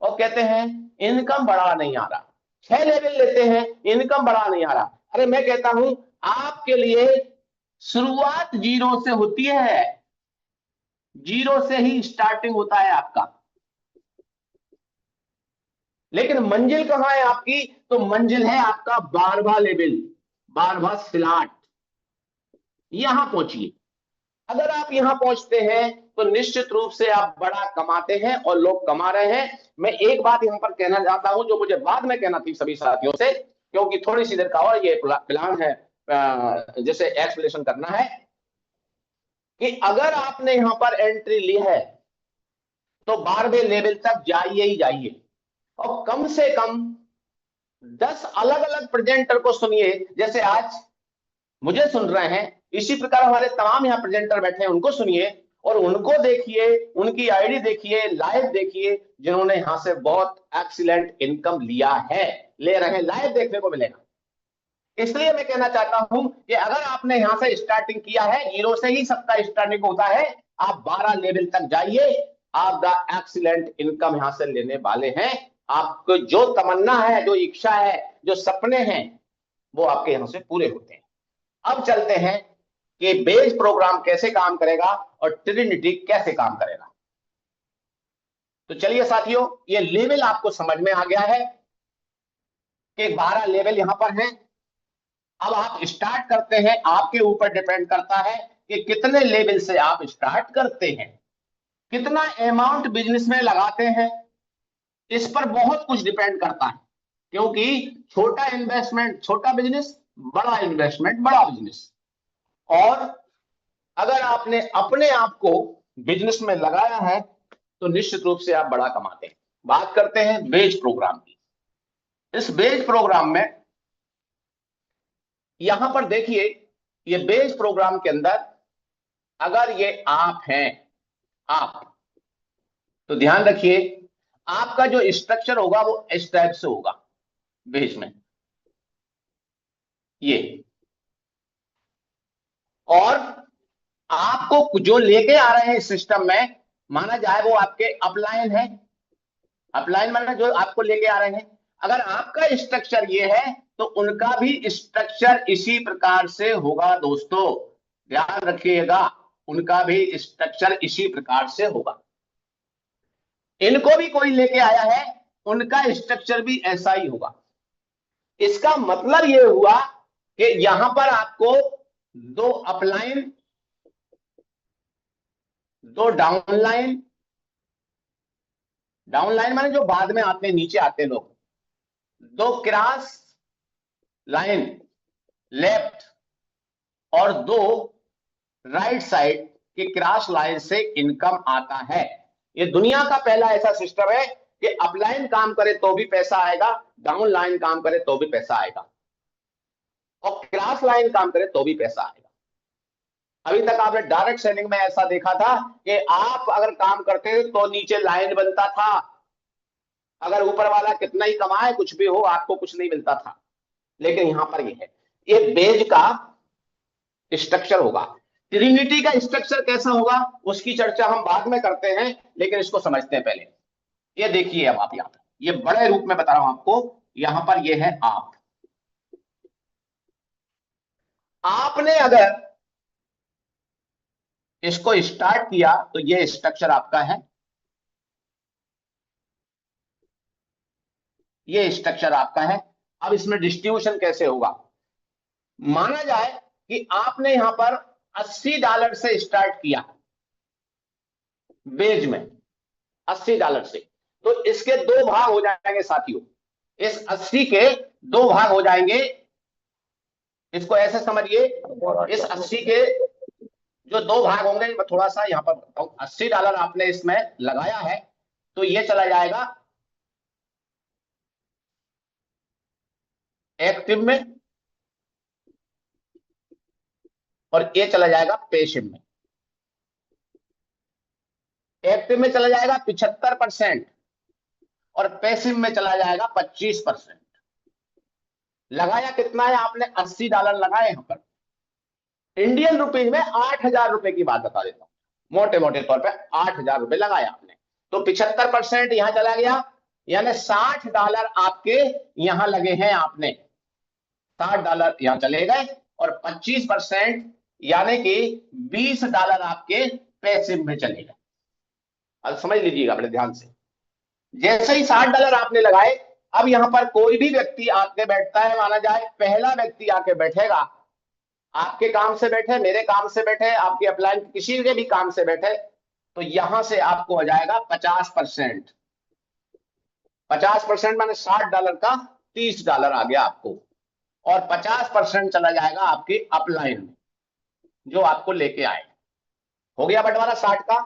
और कहते हैं इनकम बढ़ा नहीं आ रहा, 6 लेवल लेते हैं इनकम बढ़ा नहीं आ रहा। अरे मैं कहता हूं आपके लिए शुरुआत 0 से होती है, 0 से ही स्टार्टिंग होता है आपका। लेकिन मंजिल कहां है आपकी, तो मंजिल है आपका 12वां लेवल, 12वां स्लॉट। यहां पहुंचिए। अगर आप यहां पहुंचते हैं तो निश्चित रूप से आप बड़ा कमाते हैं और लोग कमा रहे हैं। मैं एक बात यहां पर कहना चाहता हूं जो मुझे बाद में कहना थी सभी साथियों से, क्योंकि थोड़ी सी देर का और ये प्लान है जैसे एक्सप्लेनेशन करना है कि अगर आपने यहां पर एंट्री ली है तो 12वें लेवल तक जाइए ही जाइए, और कम से कम 10 अलग अलग प्रेजेंटर को सुनिए। जैसे आज मुझे सुन रहे हैं, इसी प्रकार हमारे तमाम यहाँ प्रेजेंटर बैठे हैं, उनको सुनिए और उनको देखिए, उनकी आईडी देखिए, लाइव देखिए, जिन्होंने यहां से बहुत एक्सीलेंट इनकम लिया है, ले रहे हैं, लाइव देखने को मिलेगा। इसलिए मैं कहना चाहता हूं कि अगर आपने यहां से स्टार्टिंग किया है, जीरो से ही सबका स्टार्टिंग होता है, आप 12 लेवल तक जाइए, आप द एक्सीलेंट इनकम यहां से लेने वाले हैं। आपको जो तमन्ना है, जो इच्छा है, जो सपने हैं, वो आपके यहां से पूरे होते हैं। अब चलते हैं कि बेस प्रोग्राम कैसे काम करेगा और ट्रिनिटी कैसे काम करेगा। तो चलिए साथियों, ये लेवल आपको समझ में आ गया है कि 12 लेवल यहां पर हैं। अब आप स्टार्ट करते हैं, आपके ऊपर डिपेंड करता है कि कितने लेवल से आप स्टार्ट करते हैं, कितना अमाउंट बिजनेस में लगाते हैं, इस पर बहुत कुछ डिपेंड करता है। क्योंकि छोटा इन्वेस्टमेंट छोटा बिजनेस, बड़ा इन्वेस्टमेंट बड़ा बिजनेस। और अगर आपने अपने आप को बिजनेस में लगाया है तो निश्चित रूप से आप बड़ा कमाते हैं। बात करते हैं बेज प्रोग्राम की। इस बेज प्रोग्राम में यहां पर देखिए, ये बेस प्रोग्राम के अंदर अगर ये आप हैं, आप, तो ध्यान रखिए आपका जो स्ट्रक्चर होगा वो इस टाइप से होगा बेस में, ये। और आपको जो लेके आ रहे हैं इस सिस्टम में, माना जाए वो आपके अपलाइन है, अपलाइन माना जो आपको लेके आ रहे हैं। अगर आपका स्ट्रक्चर ये है तो उनका भी स्ट्रक्चर इसी प्रकार से होगा दोस्तों, ध्यान रखिएगा, उनका भी स्ट्रक्चर इसी प्रकार से होगा। इनको भी कोई लेके आया है, उनका स्ट्रक्चर भी ऐसा ही होगा। इसका मतलब यह हुआ कि यहां पर आपको 2 अपलाइन, 2 डाउनलाइन, डाउनलाइन माने जो बाद में आते हैं, नीचे आते हैं लोग, 2 क्रॉस लाइन लेफ्ट और 2 राइट साइड के क्रॉस लाइन से इनकम आता है। ये दुनिया का पहला ऐसा सिस्टम है कि अपलाइन काम करे तो भी पैसा आएगा, डाउन लाइन काम करे तो भी पैसा आएगा, और क्रॉस लाइन काम करे तो भी पैसा आएगा। अभी तक आपने डायरेक्ट सेलिंग में ऐसा देखा था कि आप अगर काम करते तो नीचे लाइन बनता था, अगर ऊपर वाला कितना ही कमाए कुछ भी हो आपको कुछ नहीं मिलता था। लेकिन यहां पर ये है, ये बेज का स्ट्रक्चर होगा। ट्रिनिटी का स्ट्रक्चर कैसा होगा उसकी चर्चा हम बाद में करते हैं, लेकिन इसको समझते हैं पहले। ये देखिए, अब आप यहां पर ये बड़े रूप में बता रहा हूं आपको, यहां पर ये है आप। आपने अगर इसको स्टार्ट किया तो ये स्ट्रक्चर आपका है, ये स्ट्रक्चर आपका है। अब इसमें डिस्ट्रीब्यूशन कैसे होगा, माना जाए कि आपने यहां पर $80 से स्टार्ट किया बेज में, $80 से, तो इसके 2 भाग हो जाएंगे साथियों। इस 80 के 2 भाग हो जाएंगे। इसको ऐसे समझिए, इस 80 के जो 2 भाग होंगे, मैं थोड़ा सा यहां पर बताऊं, $80 आपने इसमें लगाया है तो ये चला जाएगा एक्टिव में और ये चला जाएगा पैसिव में। एक्टिव में चला जाएगा 75% और पैसिव में चला जाएगा 25%। लगाया कितना है आपने, $80 लगाए यहां पर। इंडियन रुपीज में 8,000 रुपए की बात बता देता हूं, मोटे मोटे तौर पे 8,000 रुपए लगाया आपने, तो 75% यहां चला गया, यानी $60 आपके यहां लगे हैं, आपने $60 यहां चले गए, और 25% यानी कि $20 आपके पैसिव में चले गए। अब समझ लीजिएगा बड़े ध्यान से, जैसे ही $60 आपने लगाए, अब यहां पर कोई भी व्यक्ति आके बैठता है, माना जाए पहला व्यक्ति आके बैठेगा, आपके काम से बैठे, मेरे काम से बैठे, आपके अपलाइन किसी के भी काम से बैठे, तो यहां से आपको हो जाएगा 50%। 50% माने $60 का $30 आ गया आपको, और 50% चला जाएगा आपके अपलाइन में जो आपको लेके आए। हो गया बंटवारा 60 का,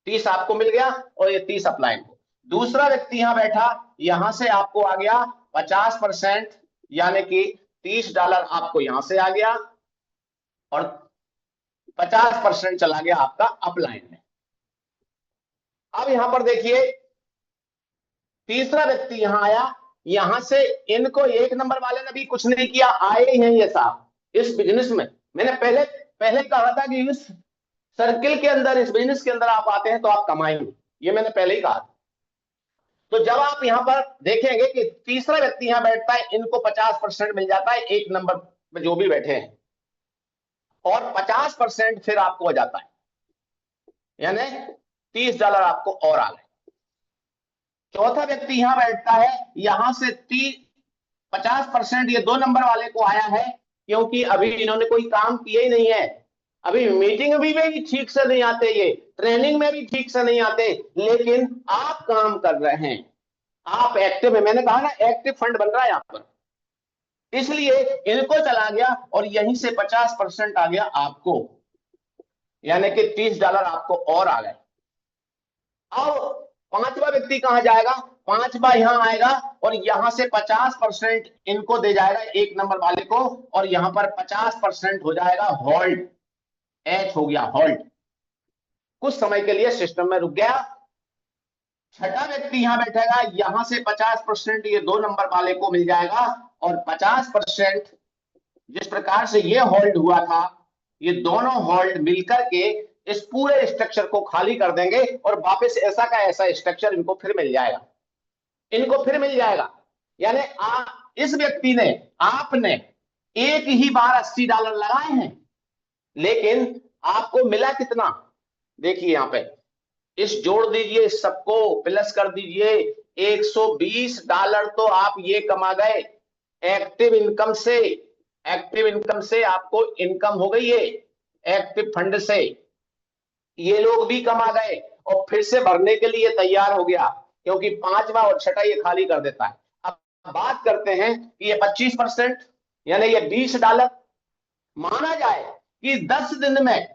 30 आपको मिल गया और ये 30 अपलाइन को। दूसरा व्यक्ति यहां बैठा, यहां से आपको आ गया 50%, यानी कि $30 आपको यहां से आ गया और 50% चला गया आपका अपलाइन में। अब यहां पर देखिए, तीसरा व्यक्ति यहां आया, यहां से इनको 1 नंबर वाले ने भी कुछ नहीं किया, आए ही हैं ये साहब इस बिजनेस में। मैंने पहले पहले कहा था कि इस सर्किल के अंदर, इस बिजनेस के अंदर आप आते हैं तो आप कमाएंगे, ये मैंने पहले ही कहा था। तो जब आप यहां पर देखेंगे कि तीसरा व्यक्ति यहां बैठता है, इनको 50% मिल जाता है 1 नंबर में जो भी बैठे हैं, और 50% फिर आपको हो जाता है, यानी $30 आपको और आ गए। चौथा व्यक्ति यहां बैठता है, यहां से 50% ये 2 नंबर वाले को आया है, क्योंकि अभी इन्होंने कोई काम किया ही नहीं है, अभी मीटिंग भी ठीक से नहीं आते, ये ट्रेनिंग में भी ठीक से नहीं आते, लेकिन आप काम कर रहे हैं, आप एक्टिव है। मैंने कहा ना, एक्टिव फंड बन रहा है यहां पर, इसलिए इनको चला गया और यहीं से 50% आ गया आपको, यानी कि $30 आपको और आ गए। अब पांचवा व्यक्ति कहां जाएगा? पांचवा यहां आएगा और यहां से 50% इनको दे जाएगा 1 नंबर वाले को, और यहां पर 50% हो जाएगा होल्ड, एच हो गया होल्ड, कुछ समय के लिए सिस्टम में रुक गया। छठा व्यक्ति यहां बैठेगा, यहां से 50% ये 2 नंबर वाले को मिल जाएगा, और 50% जिस प्रकार से ये होल्ड हुआ था, ये दोनों होल्ड मिलकर के इस पूरे स्ट्रक्चर को खाली कर देंगे और वापस ऐसा का ऐसा स्ट्रक्चर इनको फिर मिल जाएगा, इनको फिर मिल जाएगा। यानी इस व्यक्ति ने, आपने एक ही बार $80 लगाए हैं, लेकिन आपको मिला कितना? देखिए यहां पे, इस जोड़ दीजिए, सबको प्लस कर दीजिए, $120 तो आप ये कमा गए एक्टिव इनकम से। एक्टिव इनकम से आपको इनकम हो गई है, एक्टिव फंड से ये लोग भी कमा गए और फिर से भरने के लिए तैयार हो गया, क्योंकि पांचवा और छठा ये खाली कर देता है। अब बात करते हैं कि ये 25%, यानी ये $20 माना जाए कि 10 दिन में,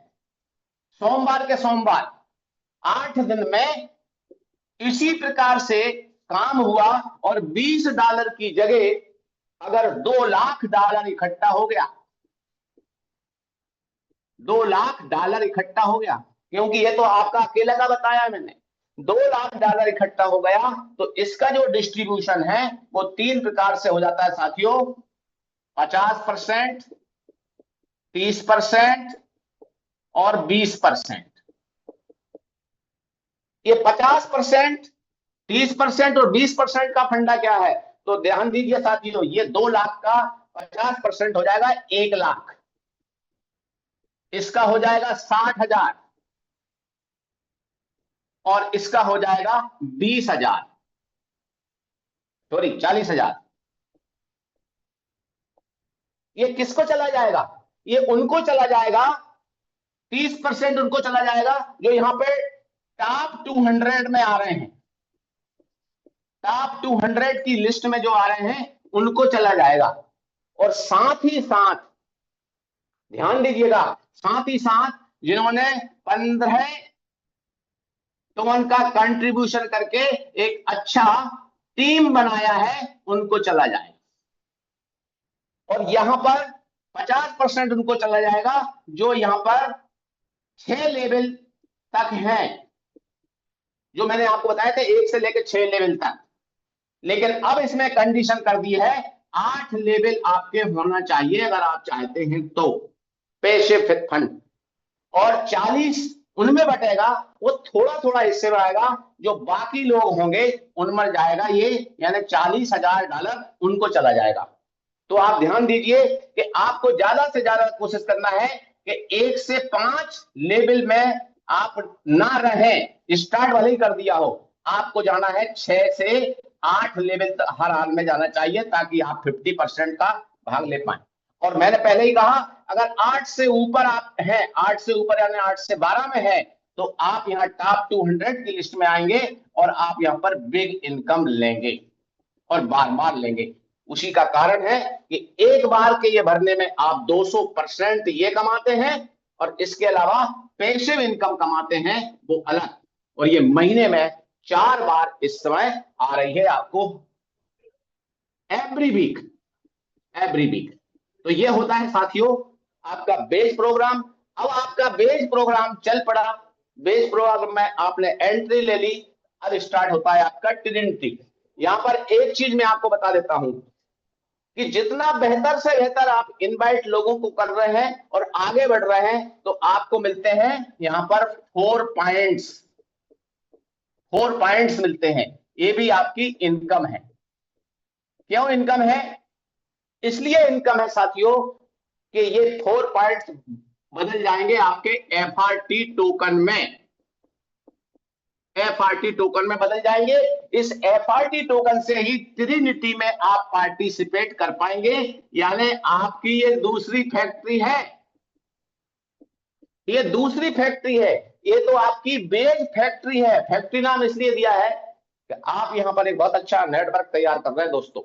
सोमवार के सोमवार 8 दिन में इसी प्रकार से काम हुआ, और $20 की जगह अगर $2 लाख इकट्ठा हो गया, $2 लाख इकट्ठा हो गया, क्योंकि ये तो आपका अकेला का बताया मैंने, $2 लाख इकट्ठा हो गया, तो इसका जो डिस्ट्रीब्यूशन है वो 3 प्रकार से हो जाता है साथियों, 50%, 30% और 20%। ये 50%, 30% और 20% का फंडा क्या है? तो ध्यान दीजिए साथियों, ये 2 लाख का 50% हो जाएगा 1 लाख, इसका हो जाएगा 60,000 और इसका हो जाएगा 20,000, सॉरी 40,000। ये किसको चला जाएगा? ये उनको चला जाएगा, 30% उनको चला जाएगा जो यहां पे टॉप 200 में आ रहे हैं, टॉप 200 की लिस्ट में जो आ रहे हैं उनको चला जाएगा। और साथ ही साथ ध्यान दीजिएगा, साथ ही साथ जिन्होंने 15 टन का कंट्रीब्यूशन करके एक अच्छा टीम बनाया है उनको चला जाएगा। और यहां पर 50% उनको चला जाएगा जो यहां पर 6 लेवल तक हैं, जो मैंने आपको बताया था 1 से लेकर 6 लेवल तक। लेकिन अब इसमें कंडीशन कर दी है 8 लेवल आपके होना चाहिए अगर आप चाहते हैं तो, पैसिव फंड। और 40 उनमें बटेगा, वो थोड़ा थोड़ा हिस्से में आएगा, जो बाकी लोग होंगे उनमें जाएगा ये, यानी $40,000 उनको चला जाएगा। तो आप ध्यान दीजिए कि आपको ज्यादा से ज्यादा कोशिश करना है कि 1 से 5 लेवल में आप ना रहें, स्टार्ट वाले ही कर दिया हो, आपको जाना है 6 से 8 लेवल हर हाल में जाना चाहिए, ताकि आप 50% का भाग ले पाए। और मैंने पहले ही कहा, अगर 8 से ऊपर आप हैं, 8 से ऊपर यानी 8 से 12 में है, तो आप यहाँ टॉप 200 की लिस्ट में आएंगे और आप यहाँ पर बिग इनकम लेंगे और बार बार लेंगे। उसी का कारण है कि एक बार के ये भरने में आप 200% ये कमाते हैं और इसके अलावा पैसिव इनकम कमाते हैं वो अलग। और ये महीने में 4 बार इस समय आ रही है आपको, एवरी वीक। तो ये होता है साथियों आपका बेस प्रोग्राम। अब आपका बेस प्रोग्राम चल पड़ा, बेस प्रोग्राम में आपने एंट्री ले ली, अब स्टार्ट होता है आपका ट्रिनिटी। यहां पर एक चीज मैं आपको बता देता हूं कि जितना बेहतर से बेहतर आप इनवाइट लोगों को कर रहे हैं और आगे बढ़ रहे हैं तो आपको मिलते हैं यहां पर 4 पॉइंट्स मिलते हैं। ये भी आपकी इनकम है। क्यों इनकम है? इसलिए इनकम है साथियों कि ये 4 पॉइंट्स बदल जाएंगे आपके एफआरटी टोकन में। एफआरटी टोकन में बदल जाएंगे। इस एफआरटी टोकन से ही ट्रिनिटी में आप पार्टिसिपेट कर पाएंगे। यानी आपकी ये दूसरी फैक्ट्री है, ये दूसरी फैक्ट्री है। ये तो आपकी बेस फैक्ट्री है। फैक्ट्री नाम इसलिए दिया है कि आप यहां पर एक बहुत अच्छा नेटवर्क तैयार कर रहे हैं दोस्तों।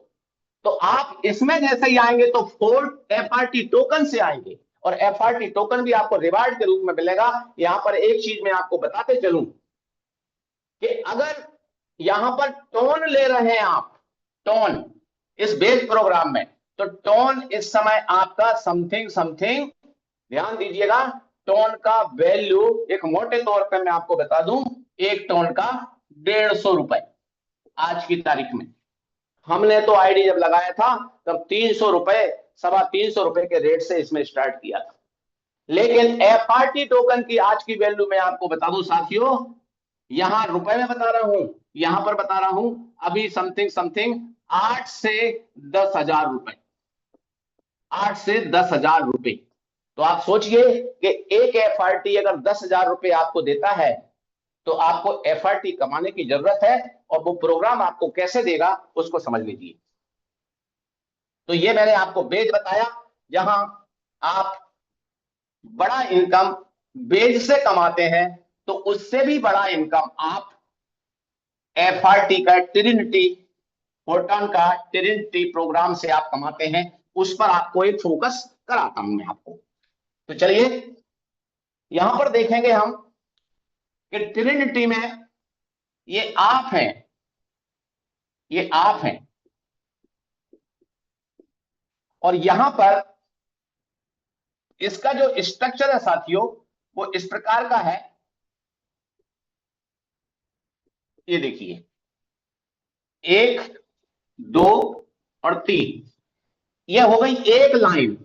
तो आप इसमें जैसे ही आएंगे तो 4 एफआरटी टोकन से आएंगे और एफआरटी टोकन भी आपको रिवार्ड के रूप में मिलेगा। यहां पर एक चीज मैं आपको बताते चलूं कि अगर यहां पर टोन ले रहे हैं आप, टोन इस बेस प्रोग्राम में, तो टोन इस समय आपका समथिंग ध्यान दीजिएगा, टोन का वैल्यू एक मोटे तौर पे मैं आपको बता दूं, एक टोन का 150 रुपए आज की तारीख में। हमने तो आईडी जब लगाया था तब 300 रुपए, 325 रुपए के रेट से इसमें स्टार्ट किया था। लेकिन एफआरटी टोकन की आज की वैल्यू मैं आपको बता दूं साथियों, यहां रुपए में बता रहा हूं, यहां पर बता रहा हूं अभी समथिंग 8 से 10,000 रुपए, 8 से 10,000 रुपए। तो आप सोचिए कि एक एफआरटी अगर 10,000 रुपए आपको देता है तो आपको एफआरटी कमाने की जरूरत है और वो प्रोग्राम आपको कैसे देगा उसको समझ लीजिए। तो ये मैंने आपको बेज बताया जहां आप बड़ा इनकम बेज से कमाते हैं, तो उससे भी बड़ा इनकम आप एफआरटी का ट्रिनिटी, फोरटॉन का ट्रिनिटी प्रोग्राम से आप कमाते हैं। उस पर आपको एक फोकस कराता हूं मैं आपको। तो चलिए यहां पर देखेंगे हम कि ट्रिनिटी में ये आप हैं, ये आप हैं और यहां पर इसका जो स्ट्रक्चर है साथियों वो इस प्रकार का है। ये देखिए 1, 2 और 3, ये हो गई एक लाइन,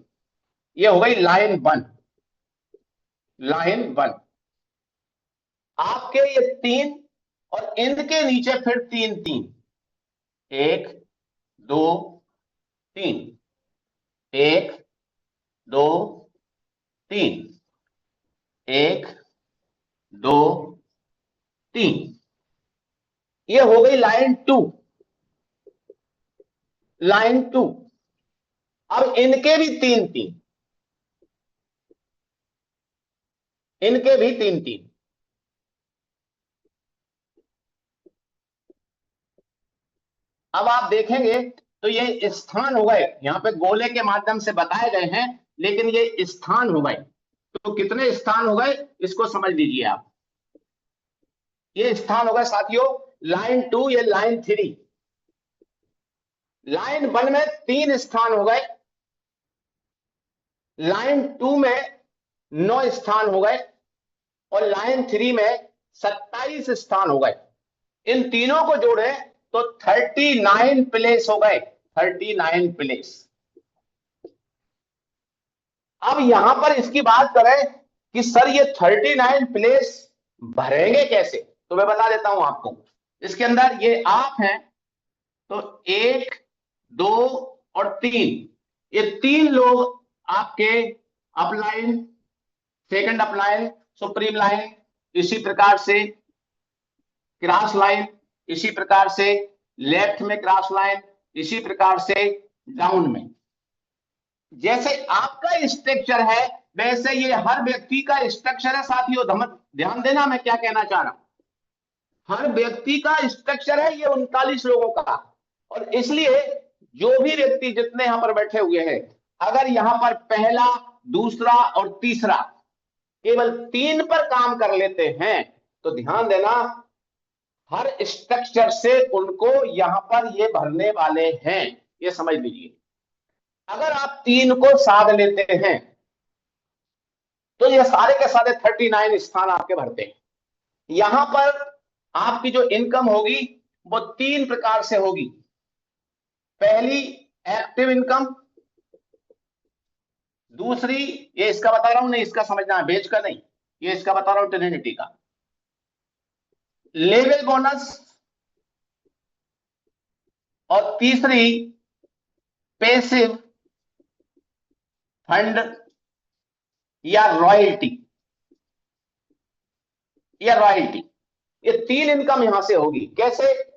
ये हो गई लाइन 1। आपके ये 3 और इनके नीचे फिर 3, 1, 2, 3, 1, 2, 3, 1, 2, 3, ये हो गई लाइन 2। अब इनके भी 3, इनके भी 3। अब आप देखेंगे तो ये स्थान हो गए, यहां पे गोले के माध्यम से बताए गए हैं, लेकिन ये स्थान हो गए। तो कितने स्थान हो गए इसको समझ लीजिए आप। ये स्थान हो गए साथियों लाइन 2, ये लाइन 3। लाइन 1 में 3 स्थान हो गए, लाइन 2 में 9 स्थान हो गए और लाइन 3 में 27 स्थान हो गए। इन तीनों को जोड़े तो 39 प्लेस हो गए, 39 प्लेस। अब यहां पर इसकी बात करें कि सर ये 39 प्लेस भरेंगे कैसे, तो मैं बता देता हूं आपको। इसके अंदर ये आप हैं तो 1, 2 और 3, ये 3 लोग आपके upline, second upline, supreme line, इसी प्रकार से क्रॉस लाइन, इसी प्रकार से लेफ्ट में क्रॉस लाइन, इसी प्रकार से डाउन में। जैसे आपका स्ट्रक्चर है वैसे ये हर व्यक्ति का स्ट्रक्चर है साथियों। ध्यान देना मैं क्या कहना चाह रहा हूं। हर व्यक्ति का स्ट्रक्चर है ये 39 लोगों का। और इसलिए जो भी व्यक्ति जितने यहां पर बैठे हुए हैं, अगर यहां पर पहला, दूसरा और तीसरा केवल 3 पर काम कर लेते हैं तो ध्यान देना हर स्ट्रक्चर से उनको यहां पर ये भरने वाले हैं, ये समझ लीजिए। अगर आप 3 को साध लेते हैं तो ये सारे के सारे 39 स्थान आपके भरते हैं। यहां पर आपकी जो इनकम होगी वो 3 प्रकार से होगी। पहली एक्टिव इनकम, दूसरी, ये इसका बता रहा हूं, नहीं इसका समझना है, बेच का नहीं, ये इसका बता रहा हूं ट्रिनिटी का, लेवल बोनस, और तीसरी पैसिव फंड या रॉयल्टी। ये 3 इनकम यहां से होगी। कैसे?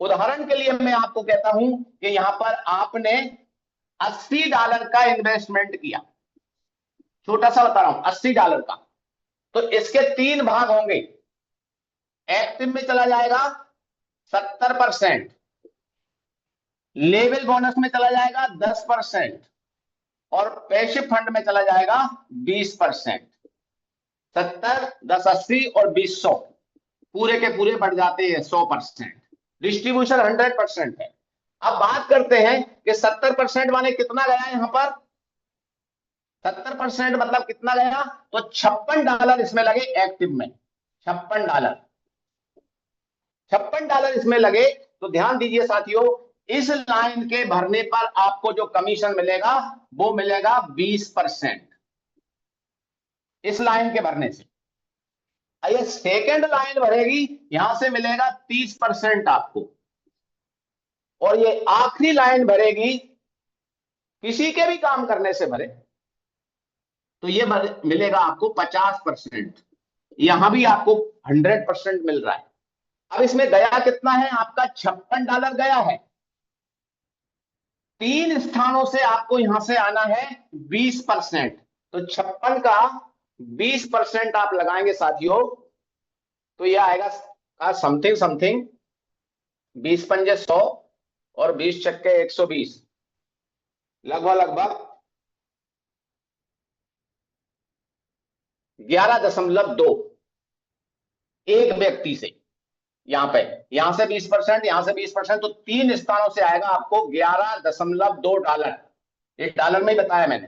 उदाहरण के लिए मैं आपको कहता हूं कि यहां पर आपने $80 का इन्वेस्टमेंट किया, छोटा सा बता रहा हूं, $80 का, तो इसके 3 भाग होंगे। एक्टिव में चला जाएगा 70%, लेवल बोनस में चला जाएगा 10%, और पैसिव फंड में चला जाएगा 20%। 70, 10, 80 और 20, 100, पूरे के पूरे बढ़ जाते हैं 100%। डिस्ट्रीब्यूशन 100% है। अब बात करते हैं कि 70% माने कितना गया यहां पर। 70% मतलब कितना गया, तो $56 इसमें लगे एक्टिव में। $56 इसमें लगे। तो ध्यान दीजिए साथियों, इस लाइन के भरने पर आपको जो कमीशन मिलेगा वो मिलेगा 20%, इस लाइन के भरने से। ये सेकंड लाइन भरेगी, यहां से मिलेगा 30% आपको, और ये आखिरी लाइन भरेगी, किसी के भी काम करने से भरे तो ये मिलेगा आपको 50%। यहां भी आपको 100% मिल रहा है। अब इसमें गया कितना है आपका, $56 गया है। 3 स्थानों से आपको यहां से आना है 20%। तो 56 का 20% आप लगाएंगे साथियों, तो ये आएगा समथिंग 20 पंजे 100 और 20 छक्के 120, लगभग 11.2 एक व्यक्ति से। यहां से 20%, यहां से 20%, तो 3 स्थानों से आएगा आपको $11.2। एक डॉलर में ही बताया मैंने,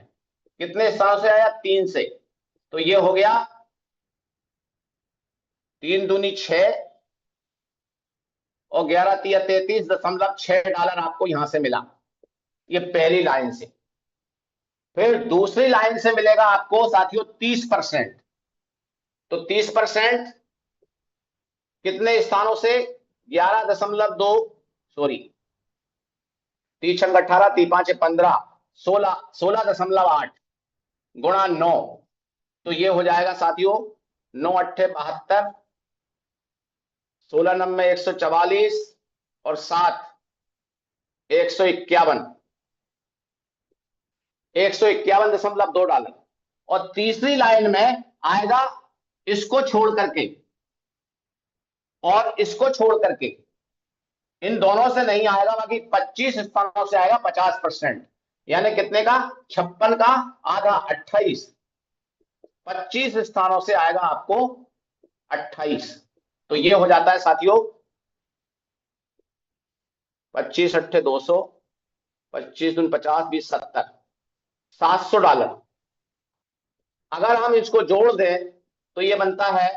कितने स्थानों से आया, 3 से। तो ये हो गया 3 दूनी 6 और 11 तिया 33.6 आपको यहां से मिला, ये पहली लाइन से। फिर दूसरी लाइन से मिलेगा आपको साथियों 30%। तो 30% कितने स्थानों से, 11.2, सॉरी 3 18, 3 5 15, 16.8 गुणा 9, तो ये हो जाएगा साथियों 9 8 72, 16 9 144 और 7 $151, $151.2। और तीसरी लाइन में आएगा इसको छोड़ करके और इसको छोड़ करके, इन दोनों से नहीं आएगा, बाकी 25 स्थानों से आएगा 50%। यानी कितने का, 56 का आधा 28, 25 स्थानों से आएगा आपको 28। तो ये हो जाता है साथियों 25 8 200, 25 दून 50, 20 70, $700। अगर हम इसको जोड़ दें तो ये बनता है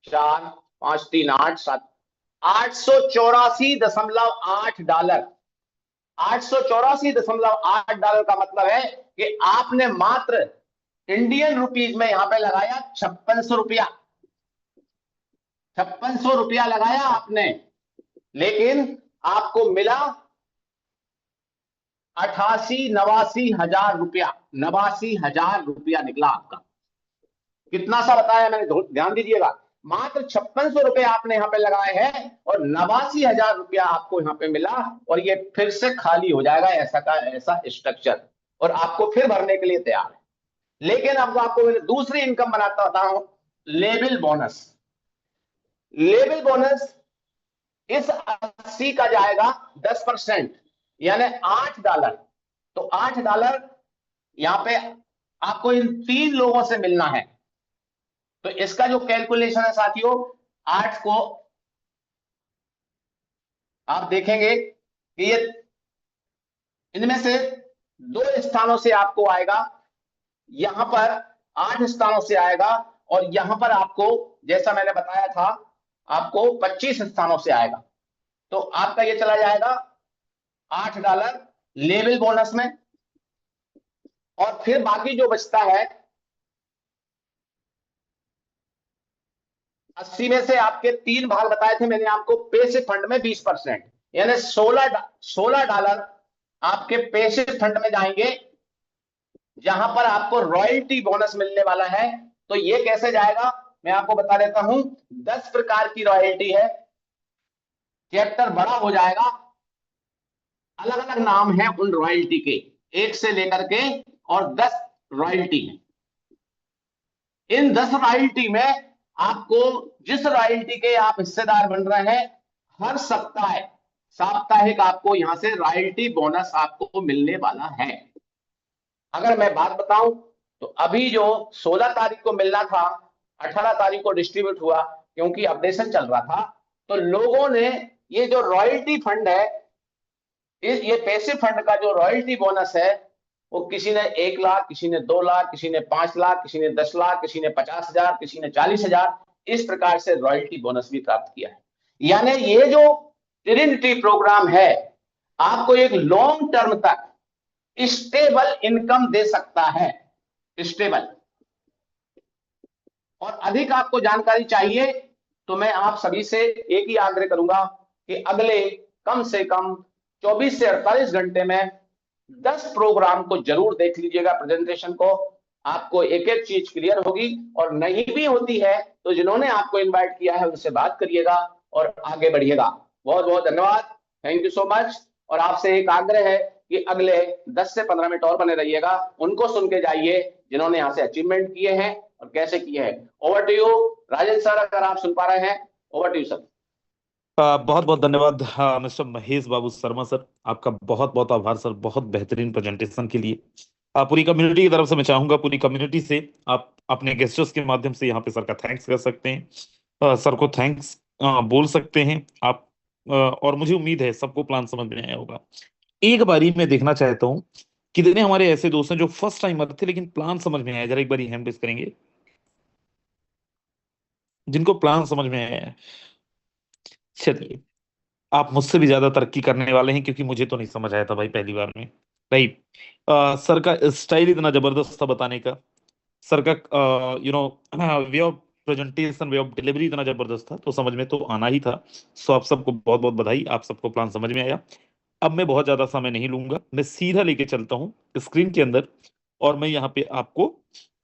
4 5 3 8 7, $884.8। $884.8 का मतलब है कि आपने मात्र इंडियन रुपीज में यहां पे लगाया 5600 रुपया, 5600 रुपया लगाया आपने, लेकिन आपको मिला 89,000 रुपया, 89,000 रुपया निकला आपका। कितना सा बताया मैंने, ध्यान दीजिएगा, मात्र 5600 रुपए आपने यहाँ पे लगाए हैं और 89,000 रुपया आपको यहाँ पे मिला, और ये फिर से खाली हो जाएगा ऐसा का ऐसा स्ट्रक्चर, और आपको फिर भरने के लिए तैयार है। लेकिन अब आपको मैं दूसरी इनकम बताता हूं, लेवल बोनस। लेवल बोनस इस 80 का जाएगा 10%, यानी $8। तो $8 यहां पे आपको इन 3 लोगों से मिलना है। तो इसका जो कैलकुलेशन है साथियों, 8 को आप देखेंगे कि ये इनमें से 2 स्थानों से आपको आएगा, यहां पर 8 स्थानों से आएगा, और यहां पर आपको जैसा मैंने बताया था आपको 25 स्थानों से आएगा। तो आपका ये चला जाएगा $8 लेवल बोनस में, और फिर बाकी जो बचता है 80 में से आपके 3 भाग बताए थे मैंने आपको, पैसे फंड में 20%, यानी $16 आपके पैसे फंड में जाएंगे, जहां पर आपको रॉयल्टी बोनस मिलने वाला है। तो ये कैसे जाएगा मैं आपको बता देता हूं। 10 प्रकार की रॉयल्टी है, चैप्टर बड़ा हो जाएगा, अलग अलग नाम है उन रॉयल्टी के, 1 से लेकर के और 10 रॉयल्टी है। इन 10 रॉयल्टी में आपको जिस रॉयल्टी के आप हिस्सेदार बन रहे हैं, हर साप्ताहिक आपको यहां से रॉयल्टी बोनस आपको मिलने वाला है। अगर मैं बात बताऊं तो अभी जो 16 तारीख को मिलना था, 18 तारीख को डिस्ट्रीब्यूट हुआ, क्योंकि अपडेशन चल रहा था। तो लोगों ने ये जो रॉयल्टी फंड है, ये पैसे फंड का जो रॉयल्टी बोनस है, वो किसी ने 1 लाख, किसी ने 2 लाख, किसी ने 5 लाख, किसी ने 10 लाख, किसी ने 50,000, किसी ने 40,000, इस प्रकार से रॉयल्टी बोनस भी प्राप्त किया है। यानी ये जो ट्रिनिटी प्रोग्राम है आपको एक लॉन्ग टर्म तक स्टेबल इनकम दे सकता है, स्टेबल। और अधिक आपको जानकारी चाहिए तो मैं आप सभी से एक ही आग्रह करूंगा कि अगले कम से कम 24 से 48 घंटे में 10 प्रोग्राम को जरूर देख लीजिएगा, प्रेजेंटेशन को। आपको एक एक चीज क्लियर होगी, और नहीं भी होती है तो जिन्होंने आपको इनवाइट किया है उनसे बात करिएगा और आगे बढ़िएगा। बहुत बहुत धन्यवाद, थैंक यू सो मच। और आपसे एक आग्रह है कि अगले 10 से 15 मिनट और बने रहिएगा, उनको सुन के जाइए जिन्होंने यहाँ से अचीवमेंट किए हैं और कैसे किए हैं। Over to you Rajendra sir, अगर आप सुन पा रहे हैं, ओवर टू यू सर। बहुत बहुत धन्यवाद मिस्टर महेश बाबू शर्मा सर, आपका बहुत बहुत आभार सर, बहुत बेहतरीन प्रेजेंटेशन के लिए। पूरी कम्युनिटी की तरफ से मैं चाहूंगा, पूरी कम्युनिटी से आप अपने गेस्टर्स के माध्यम से यहाँ पे सर का थैंक्स कर सकते हैं, सर को थैंक्स बोल सकते हैं आप। और मुझे उम्मीद है सबको प्लान समझ में आया होगा। एक बारी मैं देखना चाहता हूँ कितने हमारे ऐसे दोस्त हैं जो फर्स्ट टाइमर थे लेकिन प्लान समझ में आया, जरा एक बारी हैंड रेज करेंगे जिनको प्लान समझ में आया है। चलिए, आप मुझसे भी ज्यादा तरक्की करने वाले हैं, क्योंकि मुझे तो नहीं समझ आया था भाई पहली बार में। राइट। सर का स्टाइल इतना जबरदस्त था बताने का, सर का way of presentation, way of delivery इतना जबरदस्त था, तो समझ में तो आना ही था। सो आप सबको बहुत बहुत बधाई, आप सबको प्लान समझ में आया। अब मैं बहुत ज्यादा समय नहीं लूंगा, मैं सीधा लेके चलता हूँ स्क्रीन के अंदर, और मैं यहाँ पे आपको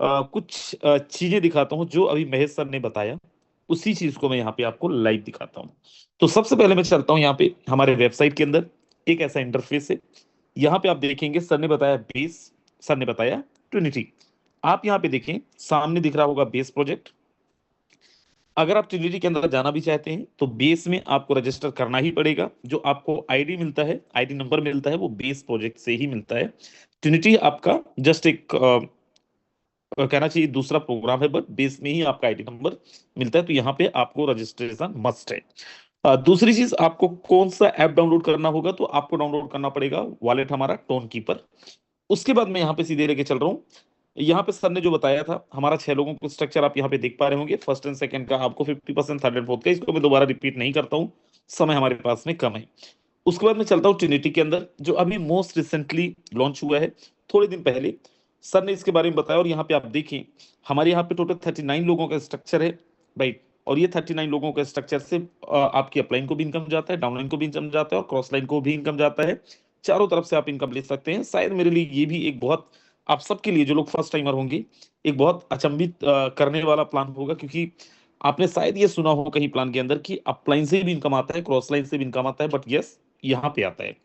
कुछ चीजें दिखाता हूँ जो अभी महेश सर ने बताया, उसी चीज को मैं यहाँ पे आपको लाइव दिखाता हूँ। तो सबसे पहले मैं चलता हूँ यहाँ पे हमारे वेबसाइट के अंदर, एक ऐसा इंटरफेस है। यहाँ पे आप देखेंगे सर ने बताया बेस, सर ने बताया ट्रिनिटी। आप यहाँ पे देखें, सामने दिख रहा होगा बेस प्रोजेक्ट। अगर आप ट्रिनिटी के अंदर जाना भी चाहते हैं तो बेस में आपको रजिस्टर करना ही पड़ेगा। जो आपको आईडी मिलता है, आईडी नंबर मिलता है, वो बेस प्रोजेक्ट से ही मिलता है। ट्रिनिटी आपका जस्ट एक कहना चाहिए दूसरा प्रोग्राम है, बट बेस में ही आपका आईडी नंबर मिलता है, तो यहाँ पे आपको रजिस्ट्रेशन मस्ट है। दूसरी चीज, आपको कौन सा ऐप डाउनलोड करना होगा, तो आपको डाउनलोड करना पड़ेगा वॉलेट हमारा टोन कीपर। उसके बाद मैं यहाँ पे सीधे लेके चल रहा हूँ। यहाँ पे सर ने जो बताया था, हमारा 6 लोगों को स्ट्रक्चर आप यहाँ पे देख पा रहे होंगे, फर्स्ट एंड सेकंड का आपको 50%, थर्ड एंड फोर्थ का, इसको मैं दोबारा रिपीट नहीं करता हूँ, समय हमारे पास में कम है। उसके बाद मैं चलता हूँ ट्रिनिटी के अंदर, जो अभी मोस्ट रिसेंटली लॉन्च हुआ है, थोड़े दिन पहले सर ने इसके बारे में बताया। और यहाँ पे आप देखें, हमारे यहाँ पे टोटल 39 लोगों का स्ट्रक्चर है, राइट। और ये 39 लोगों के स्ट्रक्चर से आपकी अपलाइन को भी इनकम जाता है, डाउनलाइन को भी इनकम जाता है, और क्रॉस लाइन को भी इनकम जाता है। चारों तरफ से आप इनकम ले सकते हैं। शायद मेरे लिए ये भी एक बहुत, आप सबके लिए जो लोग फर्स्ट टाइमर होंगे, एक बहुत अचंभित करने वाला प्लान होगा, क्योंकि आपने शायद ये सुना हो कहीं प्लान के अंदर कि अपलाइन से भी इनकम आता है, क्रॉस लाइन से भी इनकम आता है, बट यस, यहाँ पे आता है।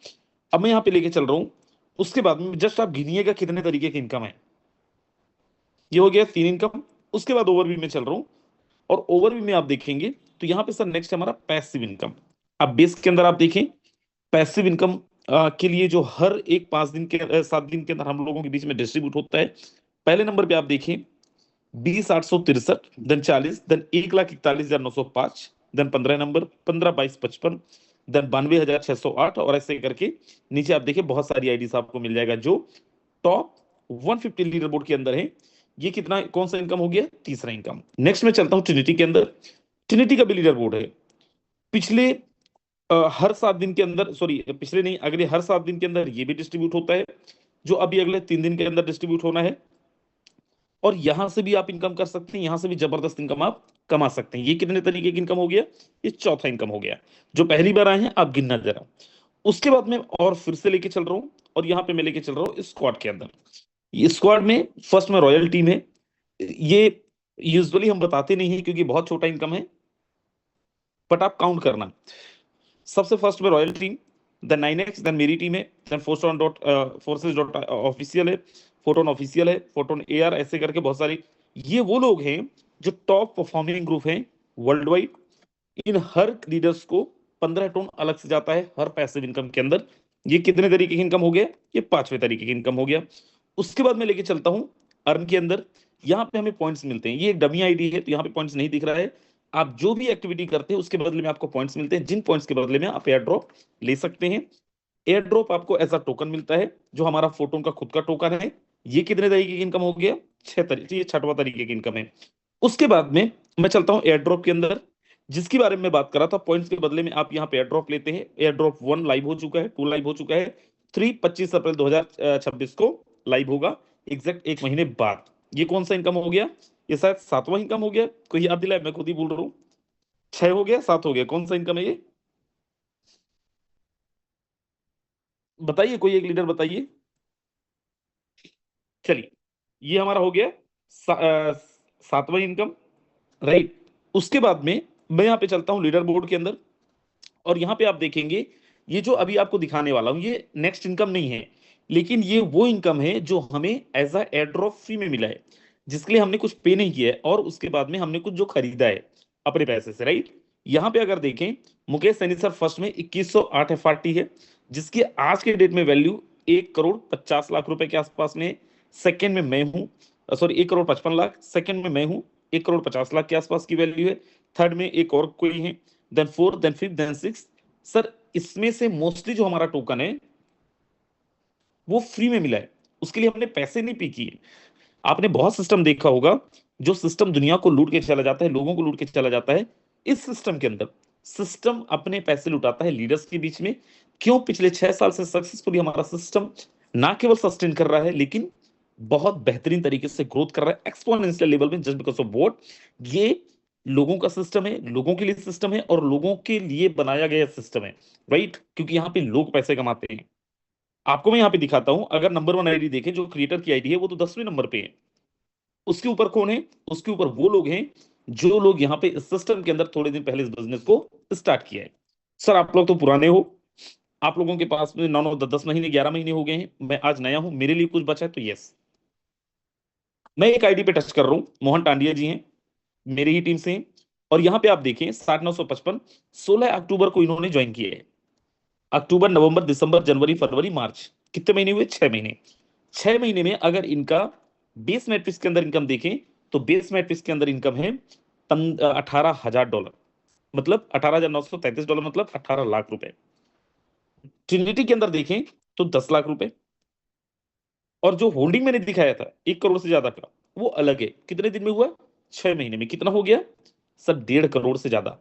अब मैं यहाँ पे लेके चल रहा हूँ। उसके बाद में जस्ट आप गिनिएगा कितने तरीके की इनकम है। ये हो गया 3 इनकम। उसके बाद ओवरव्यू में चल रहा हूँ, और ओवरव्यू में आप देखेंगे तो यहाँ पे सर नेक्स्ट हमारा पैसिव इनकम। अब बेस के अंदर आप देखें, पैसिव इनकम के लिए जो हर एक 5 दिन के 7 दिन के अंदर हम लोगों के बीच में डिस्ट्रीब्यूट होता है। पहले नंबर पे आप देखें 20,863, then 40, then 1,41,905, then 15 number 15,22,55, then 92,608, और ऐसे करके नीचे आप देखिए बहुत सारी आईडीज आपको मिल जाएगा जो टॉप 150 लीडर बोर्ड के अंदर है। ये कितना, कौन सा इनकम हो गया, तीसरा इनकम। नेक्स्ट में चलता हूं ट्रिनिटी के अंदर। ट्रिनिटी का भी लीडर बोर्ड है। पिछले हर 7 दिन के अंदर, सॉरी पिछले नहीं, अगले हर 7 दिन के अंदर ये भी डिस्ट्रीब्यूट होता है, जो अभी अगले 3 दिन के अंदर डिस्ट्रीब्यूट होना है। और यहां से भी आप इनकम कर सकते हैं, यहां से भी जबरदस्त इनकम आप कमा सकते हैं। ये कितने तरीके की इनकम हो गया, ये चौथा इनकम हो गया। जो पहली बार आए हैं आप गिनना जरा। उसके बाद में और फिर से लेके चल रहा हूं, और यहां पे मैं लेके चल रहा हूं स्क्वाड के अंदर। ये स्क्वाड में फर्स्ट में रॉयल टीम है। ये यूजुअली हम बताते नहीं है क्योंकि बहुत छोटा इनकम है, बट आप काउंट करना। सबसे फर्स्ट में royal team, then 9X, then मेरी टीम है, देन फोर्सॉन डॉट फोर्सेस डॉट ऑफिशियल है, फोटोन ऑफिशियल है, फोटोन एआर, ऐसे करके बहुत सारी। ये वो लोग हैं जो टॉप परफॉर्मिंग ग्रुप हैं वर्ल्ड वाइड। इन हर लीडर्स को 15 टोन अलग से जाता है हर पैसिव इनकम के अंदर। ये कितने तरीके की इनकम हो गया, ये पांचवें तरीके की इनकम हो गया। उसके बाद मैं लेके चलता हूं अर्न के अंदर। यहाँ पे हमें पॉइंट्स मिलते हैं। ये एक डमी आईडी है तो यहाँ पे पॉइंट्स नहीं दिख रहा है। आप जो भी एक्टिविटी करते हैं उसके बदले में आपको पॉइंट्स मिलते हैं, जिन पॉइंट्स के बदले में आप एयर ड्रॉप ले सकते हैं। एयर ड्रॉप आपको एज अ टोकन मिलता है, जो हमारा फोटोन का खुद का टोकन है। ये कितने तरीके की इनकम हो गया, 6 तरीके, ये छठवां तरीके की इनकम है। उसके बाद में मैं चलता हूं एयर ड्रॉप के अंदर, जिसके बारे में मैं बात कर रहा था। पॉइंट्स के बदले में आप यहाँ पे एयर ड्रॉप लेते हैं। एयर ड्रॉप 1 लाइव हो चुका है, 2 लाइव हो चुका है, 3 25 अप्रैल 2026 को लाइव होगा, एग्जैक्ट 1 महीने बाद। ये कौन सा इनकम हो गया, ये शायद 7वां इनकम हो गया। कोई याद दिलाए, मैं खुद ही बोल रहा हूँ। 6 हो गया, 7 हो गया, कौन सा इनकम है ये, बताइए कोई एक लीडर बताइए। चलिए, ये हमारा हो गया 7वां इनकम, राइट। उसके बाद में मैं यहाँ पे चलता हूँ लीडर बोर्ड के अंदर, और यहाँ पे आप देखेंगे ये जो अभी आपको दिखाने वाला हूँ ये नेक्स्ट इनकम नहीं है, लेकिन ये वो इनकम है जो हमें as a air drop free में मिला है, जिसके लिए हमने कुछ पे नहीं किया है, और उसके बाद में हमने कुछ जो खरीदा है अपने पैसे से, राइट। यहाँ पे अगर देखें, मुकेश सैनी सर फर्स्ट में 2108 एफआरटी है, जिसकी आज के डेट में वैल्यू 1,50,00,000 रुपए के आसपास में। सेकेंड में मैं हूँ, सॉरी 1,55,00,000, सेकेंड में मैं हूँ, 1,50,00,000 के आसपास की वैल्यू है। थर्ड में एक और कोई है, then fourth, then fifth, then six. Sir इसमें से मोस्टली जो हमारा टोकन है वो फ्री में मिला है, उसके लिए हमने पैसे नहीं पे किए। आपने बहुत सिस्टम देखा होगा, जो सिस्टम दुनिया को लूट के चला जाता है, लोगों को लूट के चला जाता है। इस सिस्टम के अंदर सिस्टम अपने पैसे लुटाता है लीडर्स के बीच में। क्यों, पिछले 6 साल से सक्सेसफुली हमारा सिस्टम ना केवल सस्टेन कर रहा है, लेकिन बहुत बेहतरीन तरीके से ग्रोथ कर रहा है एक्सपोनेंशियल लेवल में, जस्ट बिकॉज ऑफ वॉट, ये लोगों का सिस्टम है, लोगों के लिए सिस्टम है, और लोगों के लिए बनाया गया सिस्टम है, राइट। क्योंकि यहाँ पे लोग पैसे कमाते हैं। आपको मैं यहाँ पे दिखाता हूं, अगर नंबर 1 आईडी देखें, जो क्रिएटर की आईडी है, वो तो 10वें नंबर पे है। उसके ऊपर कौन है, उसके ऊपर वो लोग हैं जो लोग यहाँ पे इस सिस्टम के अंदर थोड़े दिन पहले इस बिजनेस को स्टार्ट किया है। सर आप लोग तो पुराने हो, आप लोगों के पास में 9 9 10 महीने 11 महीने हो गए हैं, मैं आज नया हूं, मेरे लिए कुछ बचा है तो यस। मैं एक आईडी पे टच कर रहा हूं, मोहन टांडिया जी हैं, मेरी ही टीम से हैं। और यहाँ पे आप देखें 60,955, 16 अक्टूबर को इन्होंने ज्वाइन किया है। अक्टूबर, नवंबर, दिसंबर, जनवरी, फरवरी, मार्च, कितने महीने हुए, 6 महीने। 6 महीने में अगर इनका बेस मैट्रिक्स के अंदर इनकम देखें, तो बेस मैट्रिक्स के अंदर इनकम है $18,000, मतलब $18,933, मतलब 18 लाख रुपए। ट्रिनिटी के अंदर देखें तो 10 लाख रुपए। और जो होल्डिंग मैंने दिखाया था 1 करोड़ से ज्यादा का, वो अलग है। कितने दिन में हुआ, 6 महीने में। कितना हो गया सर, 1.5 करोड़ से ज्यादा।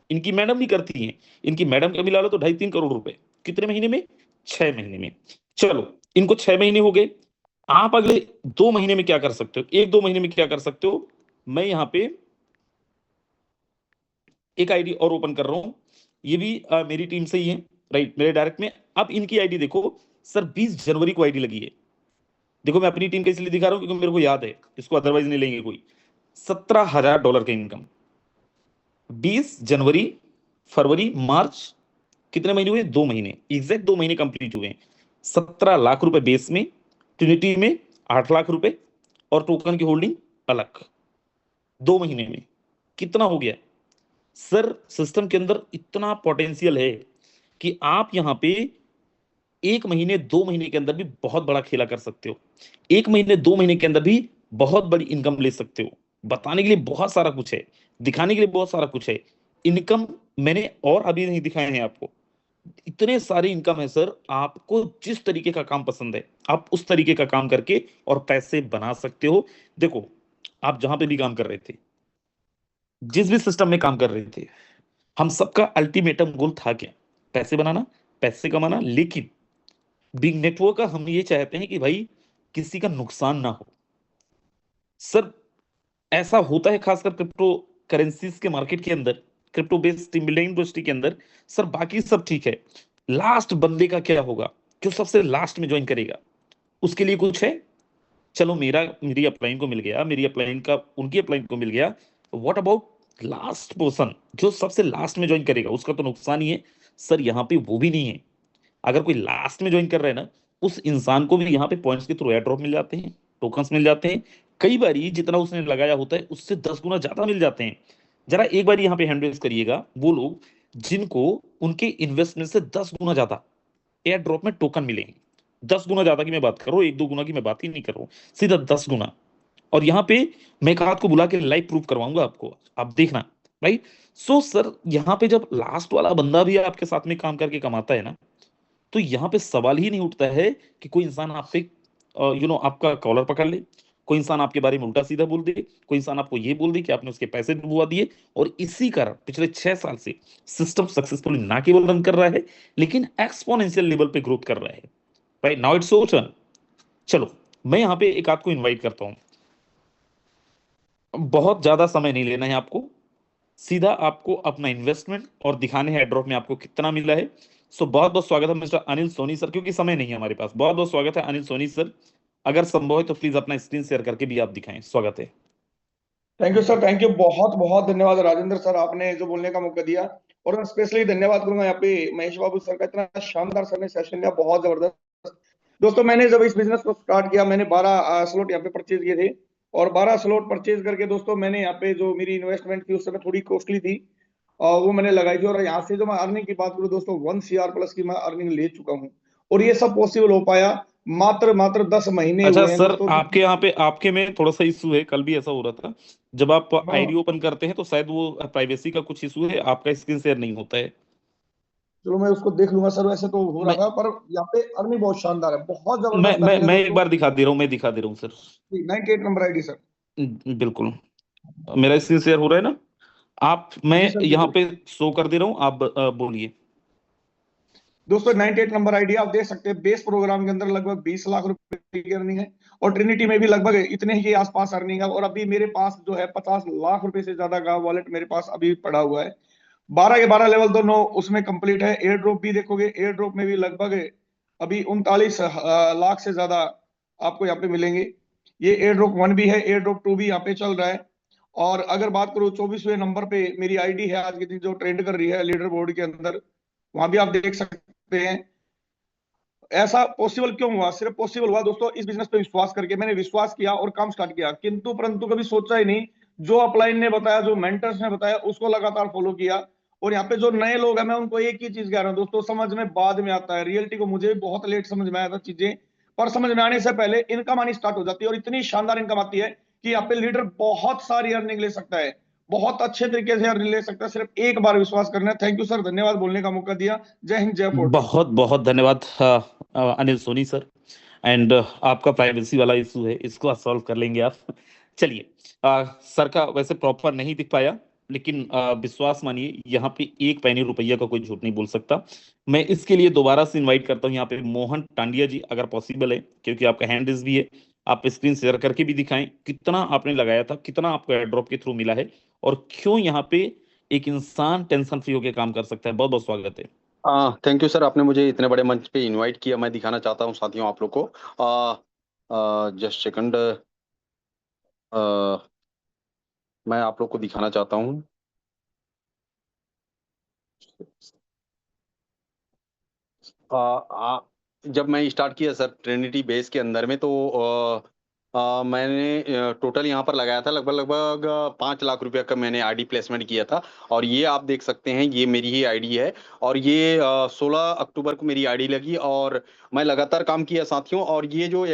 इनकी मैडम भी करती हैं, इनकी मैडम का मिला लो तो 2.5-3 करोड़ रुपए। कितने महीने में, 6 महीने में। चलो, इनको 6 महीने हो गए। आप अगले 2 महीने में क्या कर सकते हो, 1-2 महीने में क्या कर सकते हो। मैं यहाँ पे एक आईडी और ओपन कर रहा हूं, ये भी मेरी टीम से ही है, राइट, मेरे डायरेक्ट में। अब इनकी आईडी देखो सर, 20 जनवरी को आईडी लगी है। देखो मैं अपनी टीम के इसलिए दिखा रहा हूं क्योंकि मेरे को याद है, इसको अदरवाइज नहीं लेंगे कोई। $17,000 का इनकम, 20 जनवरी, फरवरी, मार्च, कितने महीने हुए, 2 महीने, एग्जैक्ट 2 महीने कंप्लीट हुए हैं। 17 लाख रुपए बेस में, ट्रिनिटी में 8 लाख रुपए, और टोकन की होल्डिंग अलग। 2 महीने में कितना हो गया सर? सिस्टम के अंदर इतना पोटेंशियल है कि आप यहां पे 1 महीने 2 महीने के अंदर भी बहुत बड़ा खेला कर सकते हो। 1 महीने 2 महीने के अंदर भी बहुत बड़ी इनकम ले सकते हो। बताने के लिए बहुत सारा कुछ है, दिखाने के लिए बहुत सारा कुछ है। इनकम मैंने और अभी नहीं दिखाए हैं आपको। इतने सारे इनकम है सर, आपको जिस तरीके का काम पसंद है आप उस तरीके का काम करके और पैसे बना सकते हो। देखो, आप जहां पे भी काम कर रहे थे, जिस भी सिस्टम में काम कर रहे थे, हम सबका अल्टीमेटम गोल था क्या? पैसे बनाना, पैसे कमाना। लेकिन बिग नेटवर्क का हम ये चाहते हैं कि भाई किसी का नुकसान ना हो। सर ऐसा होता है खासकर क्रिप्टो करेंसीज के मार्केट के अंदर, क्रिप्टो बेस्ड इंडस्ट्री के अंदर। सर बाकी सब ठीक है, लास्ट बंदे का क्या होगा जो सबसे लास्ट में ज्वाइन करेगा? उसके लिए कुछ है? चलो मेरी अपलाइन को मिल गया, मेरी अपलाइन का उनकी अपलाइन को मिल गया। व्हाट अबाउट लास्ट पर्सन जो सबसे लास्ट में ज्वाइन करेगा? उसका तो नुकसान ही है। सर यहाँ पे वो भी नहीं है। अगर कोई लास्ट में ज्वाइन कर रहा है ना, उस इंसान को भी यहाँ पे पॉइंट्स के थ्रू एयर ड्रॉप मिल जाते हैं, टोकन्स मिल जाते हैं। कई बार जितना उसने लगाया होता है उससे 10 गुना ज्यादा मिल जाते हैं। जरा एक बार यहाँ पे हैंड रेज करिएगा वो लोग जिनको उनके इन्वेस्टमेंट से 10 गुना ज्यादा एयर ड्रॉप में टोकन मिलेंगे। 10 गुना ज्यादा की मैं बात कर रहा हूँ, 1-2 गुना की मैं बात ही नहीं कर रहा हूँ, सीधा 10 गुना। और यहाँ पे मैं एक हाथ को बुला के लाइव प्रूफ करवाऊंगा आपको, आप देखना। राइट। सो सर यहाँ पे जब लास्ट वाला बंदा भी आपके साथ में काम करके कमाता है ना, तो यहाँ पे सवाल ही नहीं उठता है कि कोई इंसान आपसे आपका कॉलर पकड़ ले, कोई इंसान आपके बारे में उल्टा सीधा बोल दे, कोई इंसान आपको ये बोल दे कि आपने उसके पैसे डुबवा दिए। और इसी कारण पिछले 6 साल से सिस्टम सक्सेसफुली ना केवल रन कर रहा है, लेकिन एक्सपोनेंशियल लेवल पे ग्रोथ कर रहा है। Right now it's your turn. चलो, मैं यहाँ पे एक आध को इन्वाइट करता हूँ। बहुत ज्यादा समय नहीं लेना है आपको, सीधा आपको अपना इन्वेस्टमेंट और दिखाने हैं एड्रॉप में आपको कितना मिला है। सो बहुत बहुत स्वागत है मिस्टर अनिल सोनी सर, क्योंकि समय नहीं है हमारे पास। बहुत बहुत स्वागत है अनिल सोनी सर। अगर संभव है तो प्लीज अपना स्क्रीन शेयर करके भी आप दिखाएं। स्वागत है। Thank you sir, thank you, बहुत बहुत धन्यवाद राजेंद्र सर, आपने जो बोलने का मौका दिया। और मैं स्पेशली धन्यवाद करूंगा यहाँ पे महेश बाबू सर का, इतना शानदार सर ने सेशन लिया, बहुत जबरदस्त। दोस्तों मैंने जब इस बिजनेस को स्टार्ट किया, मैंने 12 स्लॉट यहाँ पे परचेज किए थे। और 12 स्लॉट परचेज करके दोस्तों मैंने यहाँ पे जो मेरी इन्वेस्टमेंट थी उस समय थोड़ी कॉस्टली थी, और वो मैंने लगाई थी। और यहाँ से जो मैं अर्निंग की बात करूँ दोस्तों, 1 CR प्लस की मैं अर्निंग ले चुका हूँ। और ये सब पॉसिबल हो पाया मात्र मात्र 10 महीने अच्छा हुए हैं सर, दोस्तों। आपके यहाँ पे आपके में थोड़ा सा इशू है, कल भी ऐसा हो रहा था। जब आप हाँ, आईडी ओपन करते हैं तो शायद वो प्राइवेसी का कुछ इशू है, आपका स्क्रीन शेयर नहीं होता है। चलो मैं उसको देख लूंगा सर। वैसे तो हो रहा मैं था, पर यहाँ पे अर्निंग बहुत शानदार है, बहुत मैं जबरदस्त मैं अर्निंग है मैं एक दोस्तों। बार दिखा दे रहा हूँ, मैं दिखा दे रहा हूँ सर। 98 number ID sir. बिल्कुल। मेरा स्क्रीन शेयर हो रहा है ना? आप, मैं जी सर, यहाँ बिल्कुल। पे शो कर दे रहा हूँ, आप बोलिए। दोस्तों 98 नंबर आईडी आप देख सकते हैं, बेस प्रोग्राम के अंदर लगभग 20 लाख रुपए की अर्निंग है। और ट्रिनिटी में भी लगभग इतने ही के आसपास अर्निंग है। और अभी मेरे पास जो है 50 लाख रुपए से ज्यादा का वॉलेट मेरे पास अभी पड़ा हुआ है। 12 के 12 लेवल दोनों उसमें कंप्लीट है। एयर ड्रॉप भी देखोगे, एयर ड्रॉप में भी लगभग अभी 39 लाख से ज्यादा आपको यहाँ पे मिलेंगे। ये एयर ड्रॉप 1 भी है, एयर ड्रॉप 2 भी यहाँ पे चल रहा है। और अगर बात करूँ 24वें नंबर पे मेरी आईडी है आज के दिन जो ट्रेंड कर रही है लीडर बोर्ड के अंदर, वहां भी आप देख सकते हैं। ऐसा पॉसिबल क्यों हुआ? सिर्फ पॉसिबल हुआ दोस्तों इस बिजनेस पे विश्वास करके। मैंने विश्वास किया और काम स्टार्ट किया, किंतु परंतु कभी सोचा ही नहीं, जो अपलाइन ने बताया, जो मेंटर्स ने बताया, उसको लगातार फॉलो किया। और यहाँ पे जो नए लोग हैं, मैं उनको एक ही चीज कह रहा हूँ दोस्तों, समझ में बाद में आता है। रियलिटी को मुझे भी बहुत लेट समझ में आया था चीजें, पर समझ में आने से पहले इनकम आनी स्टार्ट हो जाती है। और इतनी शानदार इनकम आती है कि यहाँ पे लीडर बहुत सारी अर्निंग ले सकता है, बहुत अच्छे तरीके से अर्निंग ले सकता है। सिर्फ एक बार विश्वास करना है। थैंक यू सर, धन्यवाद बोलने का मौका दिया। जय हिंद, जय फोर्ट। बहुत बहुत धन्यवाद अनिल सोनी सर। एंड आपका प्राइवेसी वाला इशू है, इसको सॉल्व कर लेंगे आप। चलिए, सर का वैसे प्रॉपर नहीं दिख पाया, लेकिन विश्वास मानिए यहाँ पे एक पैनी रुपया का कोई झूठ नहीं बोल सकता। मैं इसके लिए दोबारा से इनवाइट करता हूँ यहाँ पे मोहन टांडिया जी, अगर पॉसिबल है, क्योंकि आपका हैंड रेज भी है। आप स्क्रीन शेयर करके भी दिखाएं कितना आपने लगाया था, कितना आपको एयर ड्रॉप के थ्रू मिला है, और क्यों यहाँ पे एक इंसान टेंशन फ्री होकर काम कर सकता है। बहुत बहुत स्वागत है। थैंक यू सर, आपने मुझे इतने बड़े मंच पे इनवाइट किया। मैं दिखाना चाहता हूँ साथियों आप लोग को। जस्ट सेकंड, मैं आप लोग को दिखाना चाहता हूँ। जब मैं स्टार्ट किया सर ट्रिनिटी बेस के अंदर में, तो मैंने टोटल यहाँ पर लगाया था लगभग लगभग 5 लाख रुपया का मैंने आईडी प्लेसमेंट किया था। और ये आप देख सकते हैं, ये मेरी ही आईडी है। और ये 16 अक्टूबर को मेरी आईडी लगी और मैं लगातार काम किया साथियों। और ये जो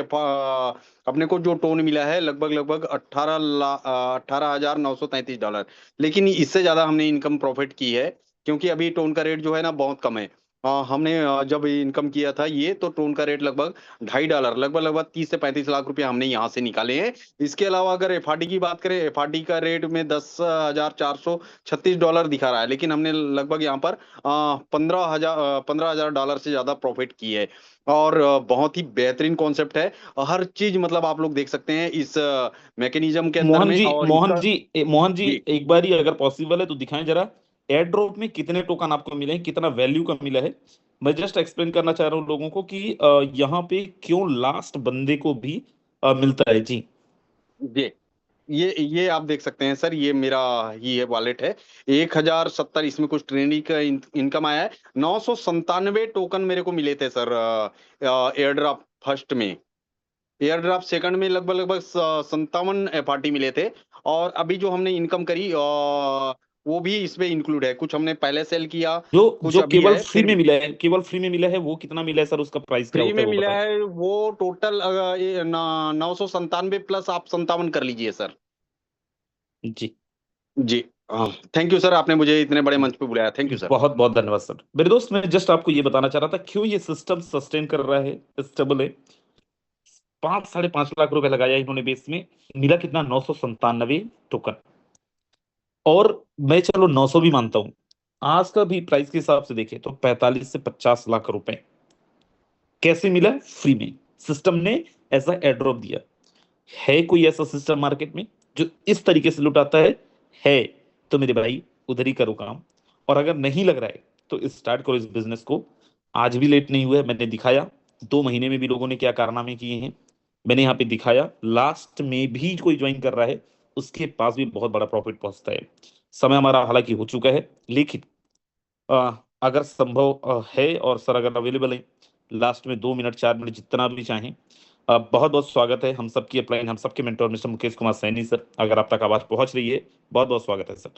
अपने को जो टोन मिला है लगभग लगभग 18,933 डॉलर। लेकिन इससे ज़्यादा हमने इनकम प्रॉफिट की है, क्योंकि अभी टोन का रेट जो है ना बहुत कम है। हमने जब इनकम किया था ये, तो टोन का रेट लगभग $2.5, लगभग लगभग 30 से 35 लाख रुपए हमने यहाँ से निकाले हैं। इसके अलावा अगर एफआरडी की बात करें, एफआरडी का रेट में $10,436 दिखा रहा है, लेकिन हमने लगभग यहाँ पर 15,000 से ज्यादा प्रॉफिट की है। और बहुत ही बेहतरीन कॉन्सेप्ट है। हर चीज मतलब आप लोग देख सकते हैं इस मैकेनिज्म के अंदर में। और मोहन इसका जी मोहन जी, जी एक बार ही अगर पॉसिबल है तो दिखाएं जरा, एयर ड्रॉप में कितने टोकन आपको मिले हैं, कितना वैल्यू का मिला है। मैं जस्ट एक्सप्लेन करना चाह रहा हूँ लोगों को कि यहाँ पे क्यों लास्ट बंदे को भी मिलता है जी। जी ये आप देख सकते हैं सर, ये मेरा ही है वॉलेट है। 1,070 इसमें कुछ ट्रेनिंग का इनकम आया है। 997 टोकन मेरे को मिले थे सर एयर ड्रॉप फर्स्ट में। एयर ड्रॉप सेकंड में लगभग लगभग 57 एफआरटी मिले थे। और अभी जो हमने इनकम करी वो भी इसमें इंक्लूड है। कुछ हमने पहले सेल किया, जो कुछ जो अभी केवल है। फ्री फिर में मिला है, केवल फ्री में मिला है, वो कितना मिला है सर, उसका प्राइस क्या फ्री होता में है वो मिला बताएं। है वो टोटल 997 प्लस आप 57 कर लीजिए सर। जी, जी हाँ, थैंक यू सर, आपने मुझे इतने बड़े मंच पे बुलाया। Thank you sir. बहुत बहुत धन्यवाद सर। मेरे दोस्त, मैं जस्ट आपको ये बताना चाह रहा था क्यों ये सिस्टम सस्टेन कर रहा है, स्टेबल है। 5-5.5 लाख रुपए लगाया इन्होंने बेस में, मिला कितना, 997 टोकन। और मैं चलो 900 भी मानता हूं, आज का भी प्राइस के हिसाब से देखें तो 45 से 50 लाख रुपए कैसे मिला, फ्री में। सिस्टम ने ऐसा एड्रॉप दिया। है कोई ऐसा सिस्टम मार्केट में जो इस तरीके से लुटाता है तो मेरे भाई उधर ही करो काम। और अगर नहीं लग रहा है तो स्टार्ट करो इस बिजनेस को। आज भी लेट नहीं हुआ है, मैंने दिखाया 2 महीने में भी लोगों ने क्या कारनामे किए हैं। मैंने यहाँ पे दिखाया, लास्ट में भी कोई ज्वाइन कर रहा है उसके पास भी बहुत बड़ा प्रॉफिट पहुंचता है। समय हमारा हालांकि हो चुका है, लेकिन अगर संभव है और सर अगर अवेलेबल है, लास्ट में 2 मिनट 4 मिनट जितना भी चाहें। बहुत बहुत स्वागत है हम सबकी अपलाइन, हम सबके mentor mister Mukesh Kumar Saini sir, अगर आप तक आवाज पहुंच रही है, बहुत बहुत स्वागत है सर।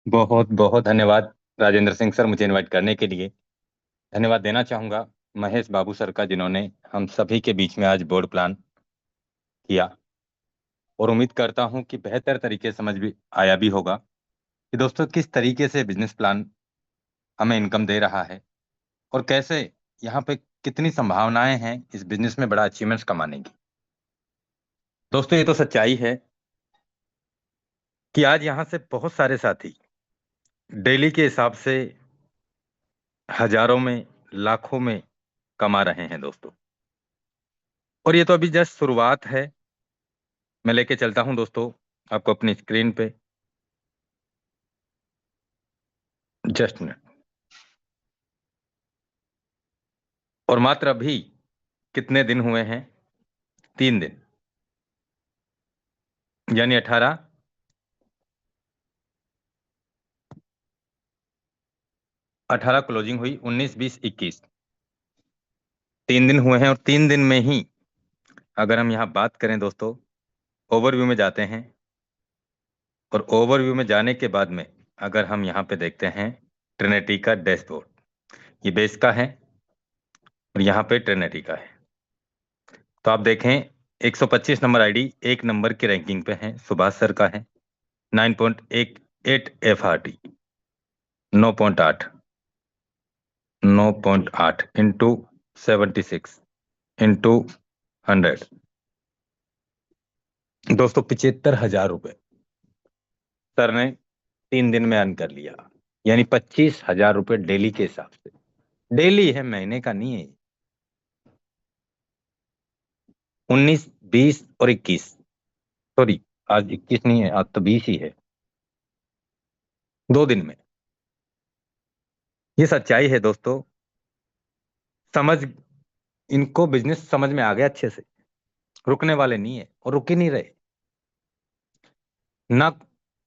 बहुत बहुत धन्यवाद राजेंद्र सिंह सर, मुझे इनवाइट करने के लिए। धन्यवाद देना चाहूंगा महेश बाबू सर का, जिन्होंने हम सभी के बीच में आज बोर्ड प्लान किया। और उम्मीद करता हूं कि बेहतर तरीके से समझ भी आया भी होगा कि दोस्तों किस तरीके से बिजनेस प्लान हमें इनकम दे रहा है, और कैसे यहाँ पे कितनी संभावनाएं हैं इस बिजनेस में बड़ा अचीवमेंट्स कमाने की। दोस्तों ये तो सच्चाई है कि आज यहाँ से बहुत सारे साथी डेली के हिसाब से हजारों में, लाखों में कमा रहे हैं दोस्तों। और ये तो अभी जस्ट शुरुआत है। मैं लेके चलता हूं दोस्तों आपको अपनी स्क्रीन पे, जस्ट मिनट। और मात्र अभी कितने दिन हुए हैं, 3 दिन, यानी 18 क्लोजिंग हुई, 19, 20, 21, 3 दिन हुए हैं। और 3 दिन में ही अगर हम यहाँ बात करें दोस्तों, ओवरव्यू में जाते हैं, और ओवरव्यू में जाने के बाद में अगर हम यहाँ पे देखते हैं ट्रिनिटी का डैशबोर्ड, ये बेस का है और यहाँ पे ट्रिनिटी का है। तो आप देखें 125 नंबर आईडी 1 नंबर की रैंकिंग पे है, सुभाष सर का है 9.8 एफआरटी, 9.8 9.8 इंटू 76 इंटू 100, दोस्तों 75,000 रुपए सर ने 3 दिन में अर्न कर लिया। यानी 25,000 रुपए डेली के हिसाब से। डेली है, महीने का नहीं है। 19, 20 और 21, सॉरी आज 21 नहीं है, आज तो 20 ही है, 2 दिन में। ये सच्चाई है दोस्तों। समझ, इनको बिजनेस समझ में आ गया अच्छे से, रुकने वाले नहीं है और रुक ही नहीं रहे ना।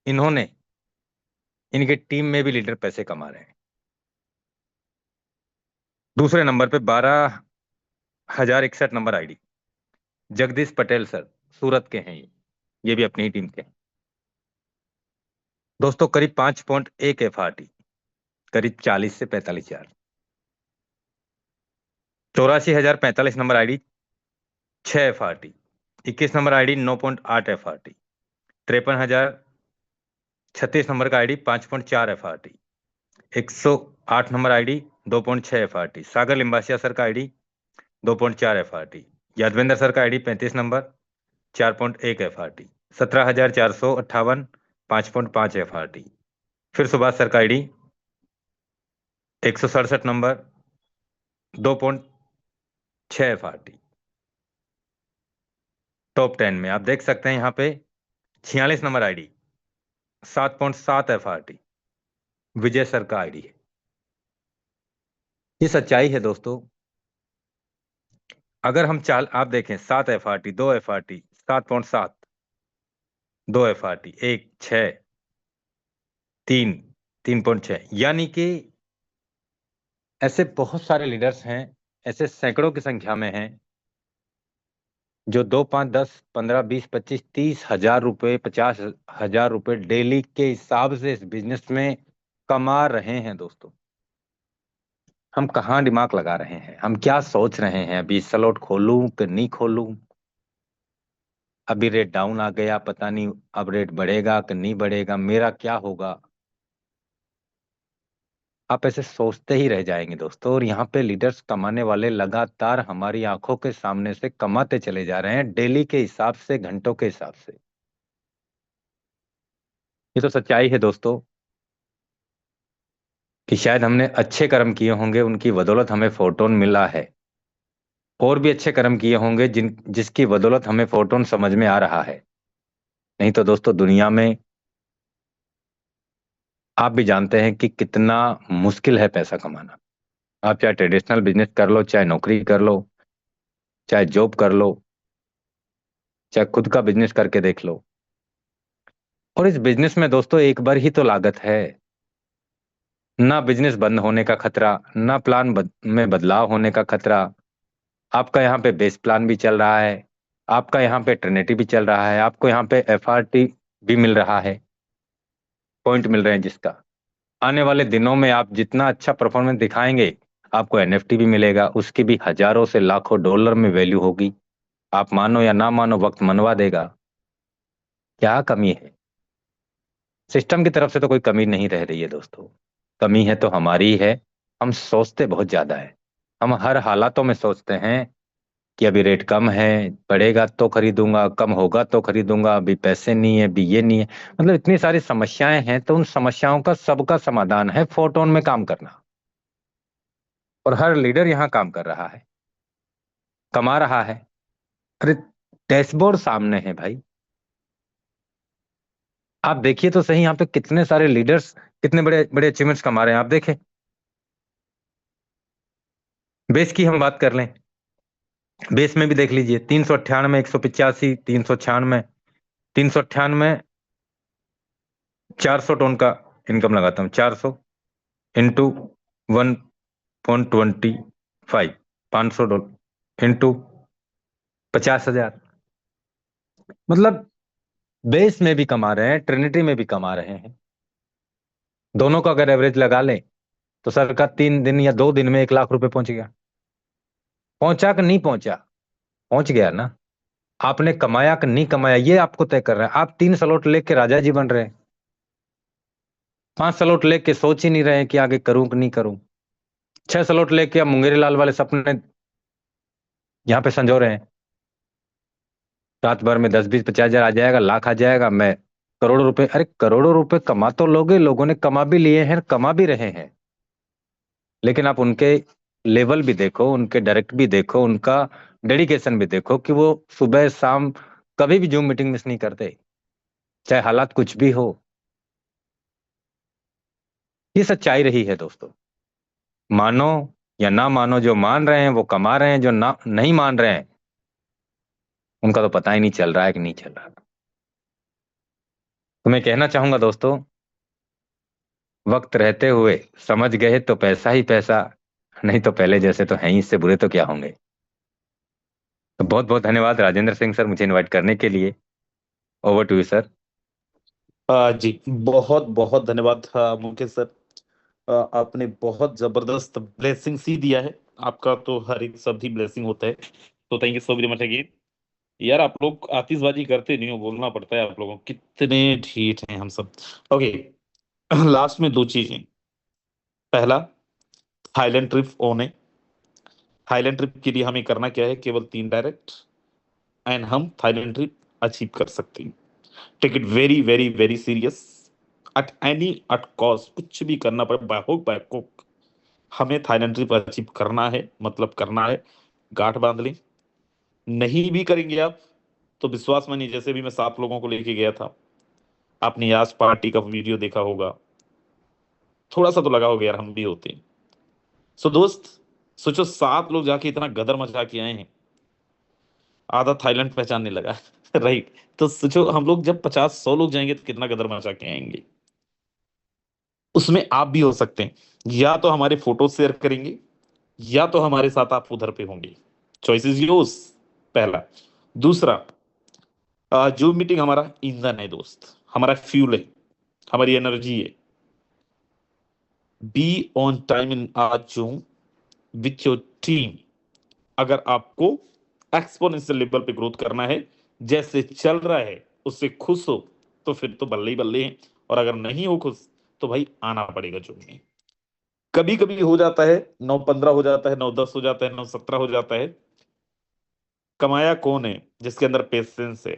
इन्होंने, इनके टीम में भी लीडर पैसे कमा रहे हैं। दूसरे नंबर पे 12,061 number ID, Jagdish Patel sir, Surat के हैं ये भी अपनी ही टीम के हैं दोस्तों। करीब 5.1 FRT, करीब 40 से 45 हजार। 84,045 number ID 6 FRT। 21 number ID 9.8 FRT। 53,036 number का ID 5.4 FRT। 108 number ID 2.6 FRT। Sagar Limbasia sir का आईडी 2.4 FRT। यादवेंद्र सर का आईडी 35 नंबर 4.1 FRT। 17,458 5.5 FRT। फिर सुभाष सर का आईडी 167 नंबर 2.6 FRT। टॉप 10 में आप देख सकते हैं यहाँ पे 46 number ID 7.7 FRT Vijay sir का आईडी है। ये सच्चाई है दोस्तों। अगर हम चाल आप देखें 7 FRT, 2 FRT, 7.7, 2 FRT, 1, 6, 3, 3.6, यानी कि ऐसे बहुत सारे लीडर्स हैं, ऐसे सैकड़ों की संख्या में हैं जो 2, 5, 10, 15, 20, 25, 30,000 रुपए, 50,000 रुपए डेली के हिसाब से इस बिजनेस में कमा रहे हैं दोस्तों। हम कहाँ दिमाग लगा रहे हैं, हम क्या सोच रहे हैं, अभी स्लॉट खोलूं कि नहीं खोलूं, अभी रेट डाउन आ गया, पता नहीं अब रेट बढ़ेगा कि नहीं बढ़ेगा, मेरा क्या होगा। आप ऐसे सोचते ही रह जाएंगे दोस्तों। और यहाँ पे लीडर्स कमाने वाले लगातार हमारी आंखों के सामने से कमाते चले जा रहे हैं, डेली के हिसाब से, घंटों के हिसाब से। ये तो सच्चाई है दोस्तों कि शायद हमने अच्छे कर्म किए होंगे, उनकी बदौलत हमें फोटोन मिला है। और भी अच्छे कर्म किए होंगे जिसकी बदौलत हमें फोटोन समझ में आ रहा है। नहीं तो दोस्तों दुनिया में आप भी जानते हैं कि कितना मुश्किल है पैसा कमाना। आप चाहे ट्रेडिशनल बिजनेस कर लो, चाहे नौकरी कर लो, चाहे जॉब कर लो, चाहे खुद का बिजनेस करके देख लो। और इस बिजनेस में दोस्तों एक बार ही तो लागत है। ना बिजनेस बंद होने का खतरा, ना प्लान में बदलाव होने का खतरा। आपका यहाँ पे बेस प्लान भी चल रहा है, आपका यहाँ पे ट्रिनिटी भी चल रहा है, आपको यहाँ पे FRT भी मिल रहा है, पॉइंट मिल रहे हैं जिसका आने वाले दिनों में आप जितना अच्छा परफॉर्मेंस दिखाएंगे आपको NFT भी मिलेगा, उसकी भी हजारों से लाखों डॉलर में वैल्यू होगी। आप मानो या ना मानो, वक्त मनवा देगा। क्या कमी है? सिस्टम की तरफ से तो कोई कमी नहीं रह रही है दोस्तों। कमी है तो हमारी ही है। हम सोचते बहुत ज्यादा है। हम हर हालातों में सोचते हैं कि अभी रेट कम है, बढ़ेगा तो खरीदूंगा, कम होगा तो खरीदूंगा, अभी पैसे नहीं है, अभी ये नहीं है। मतलब इतनी सारी समस्याएं हैं, तो उन समस्याओं का सबका समाधान है फोटोन में काम करना। और हर लीडर यहाँ काम कर रहा है, कमा रहा है। अरे डैशबोर्ड सामने है भाई, आप देखिए तो सही यहाँ पे कितने सारे लीडर्स कितने बड़े बड़े अचीवमेंट्स कमा रहे हैं। आप देखें, बेस की हम बात कर लें, बेस में भी देख लीजिए 398, 185, 396, 398, 400 टन का इनकम लगाता हूँ। 400 इंटू 1.25, $500 इंटू 50,000। मतलब बेस में भी कमा रहे हैं, ट्रिनिटी में भी कमा रहे हैं। दोनों का अगर एवरेज लगा लें तो सर का 3 दिन या 2 दिन में 1 लाख रुपए पहुंच गया। पहुंचा कि नहीं पहुंचा? पहुंच गया ना। आपने कमाया कि नहीं कमाया ये आपको तय कर रहा है। आप 3 स्लॉट लेके राजा जी बन रहे हैं, 5 स्लॉट लेके सोच ही नहीं रहे हैं कि आगे करूं कि नहीं करूं। 6 स्लॉट लेके आप मुंगेरी लाल वाले सपने यहाँ पे संजो रहे हैं। रात भर में 10, 20, 50,000 आ जाएगा, लाख आ जाएगा, मैं करोड़ों रुपए। अरे करोड़ों रुपए कमा तो लोगे, लोगों ने कमा भी लिए हैं, कमा भी रहे हैं। लेकिन आप उनके लेवल भी देखो, उनके डायरेक्ट भी देखो, उनका डेडिकेशन भी देखो कि वो सुबह शाम कभी भी जूम मीटिंग मिस नहीं करते, चाहे हालात कुछ भी हो। ये सच्चाई रही है दोस्तों। मानो या ना मानो, जो मान रहे हैं वो कमा रहे हैं, जो ना नहीं मान रहे हैं उनका तो पता ही नहीं चल रहा है कि नहीं चल रहा। तो मैं कहना चाहूंगा दोस्तों, वक्त रहते हुए समझ गए तो पैसा ही पैसा, नहीं तो पहले जैसे तो हैं ही, इससे बुरे तो क्या होंगे। बहुत बहुत धन्यवाद राजेंद्र सिंह सर मुझे इनवाइट करने के लिए। Over to you sir. जी बहुत बहुत धन्यवाद मुकेश सर। आपने बहुत जबरदस्त ब्लेसिंग सी दिया है। आपका तो हर एक शब्द ही ब्लेसिंग होता है, तो thank you so very much again. यार आप लोग आतिशबाजी करते नहीं हो, बोलना पड़ता है आप लोगों को, कितने ढीठ हैं हम सब। ओके, लास्ट में दो चीजें। पहला, थाईलैंड ट्रिप ऑन है। थाईलैंड ट्रिप के लिए हमें करना क्या है, केवल 3 डायरेक्ट, एंड हम थाईलैंड ट्रिप अचीव कर सकते हैं। Take it very very very serious, at cost, कुछ भी करना पड़े, बाय हुक बाय कुक, हमें थाईलैंड ट्रिप अचीव करना है, मतलब करना है। गांठ बांध लें। नहीं भी करेंगे आप तो विश्वास मानिए, जैसे भी मैं 7 लोगों को लेके गया था, आपने यास पार्टी का वीडियो देखा होगा, थोड़ा सा तो लगा होगा यार हम भी होते हैं। सो दोस्त, सोचो 7 लोग जाके इतना गदर मचा के आए हैं, आधा थाईलैंड पहचानने लगा। राइट, तो सोचो हम लोग जब 50-100 लोग जाएंगे तो कितना गदर मचा के आएंगे। उसमें आप भी हो सकते हैं, या तो हमारे फोटो शेयर करेंगे, या तो हमारे साथ आप उधर पे होंगे। Choice is yours. पहला। दूसरा, जो मीटिंग हमारा ईंधन है दोस्त, हमारा फ्यूल है, हमारी एनर्जी है। Be on time in are zoom with your team. अगर आपको एक्सपोनेंशियल लेवल पे ग्रोथ करना है, जैसे चल रहा है उससे खुश हो, तो फिर तो बल्ले ही बल्ले हैं। और अगर नहीं हो खुश, तो भाई आना पड़ेगा जो में। कभी कभी हो जाता है 9-15 हो जाता है, 9-10 हो जाता है, 9-17 हो जाता है। कमाया कौन है जिसके अंदर पेशेंस है,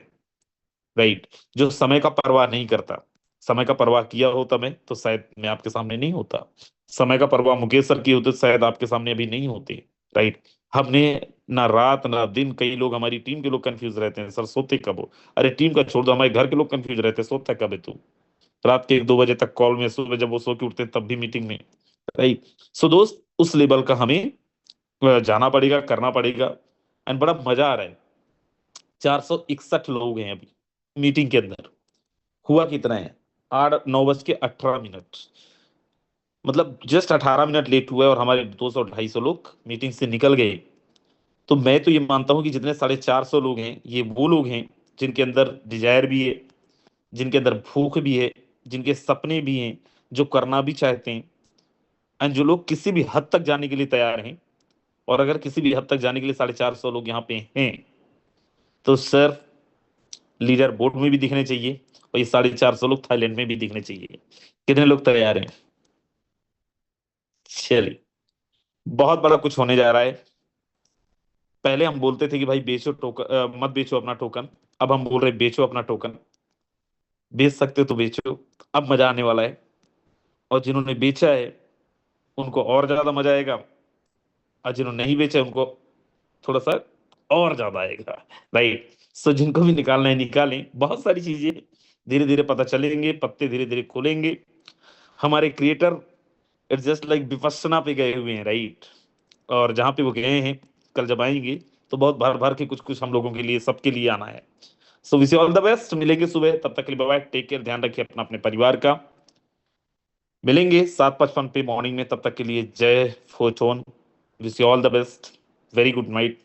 राइट, जो समय का परवाह नहीं करता। समय का परवाह किया होता मैं तो शायद मैं आपके सामने नहीं होता। समय का परवाह मुकेश सर की होते तो शायद आपके सामने अभी नहीं होते। राइट। हमने ना रात ना दिन, कई लोग हमारी टीम के लोग कंफ्यूज रहते हैं, सर सोते कब हो। अरे टीम का छोड़ दो, हमारे घर के लोग कंफ्यूज रहते हैं, सोता कब है तू। रात के 1-2 बजे तक कॉल में, सुबह जब वो सो के उठते हैं तब भी मीटिंग में। राइट। सो दोस्त, उस लेवल का हमें जाना पड़ेगा, करना पड़ेगा। एंड बड़ा मजा आ रहा है। 461 लोग हैं अभी मीटिंग के अंदर। हुआ कितना है, 8 9 बज के 18 मिनट, मतलब जस्ट 18 मिनट लेट हुआ है, और हमारे 200-250 लोग मीटिंग से निकल गए। तो मैं तो ये मानता हूं कि जितने 450 लोग हैं, ये वो लोग हैं जिनके अंदर डिजायर भी है, जिनके अंदर भूख भी है, जिनके सपने भी हैं, जो करना भी चाहते हैं, एंड जो लोग किसी भी हद तक जाने के लिए तैयार हैं। और अगर किसी भी हद तक जाने के लिए 450 लोग यहाँ पे हैं, तो सर लीडर बोर्ड में भी दिखने चाहिए, और ये 450 लोग थाईलैंड में भी दिखने चाहिए। कितने लोग तैयार हैं? चलिए, बहुत बड़ा कुछ होने जा रहा है। पहले हम बोलते थे कि भाई बेचो टोकन, मत बेचो अपना टोकन। अब हम बोल रहे बेचो अपना टोकन। बेच सकते हो तो बेचो, अब मजा आने वाला है। और जिन्होंने बेचा है उनको और ज्यादा मजा आएगा, और जिन्होंने नहीं बेचा है उनको थोड़ा सा और ज्यादा आएगा। राइट। सो जिनको भी निकालना है निकालें, बहुत सारी चीजें धीरे धीरे पता चलेंगे, पत्ते धीरे धीरे खुलेंगे। हमारे creator it's just like Vipassana पे गए हुए हैं, राइट। और जहां पे वो गए हैं, कल जब आएंगे तो बहुत भर भर के कुछ कुछ हम लोगों के लिए, सबके लिए आना है। So wish you all the best. मिलेंगे सुबह, तब तक के लिए बाय बाय, टेक केयर, ध्यान रखिए अपना अपने परिवार का। मिलेंगे 7:55 पे मॉर्निंग में, तब तक के लिए जय photon. Wish you all the best, very good night.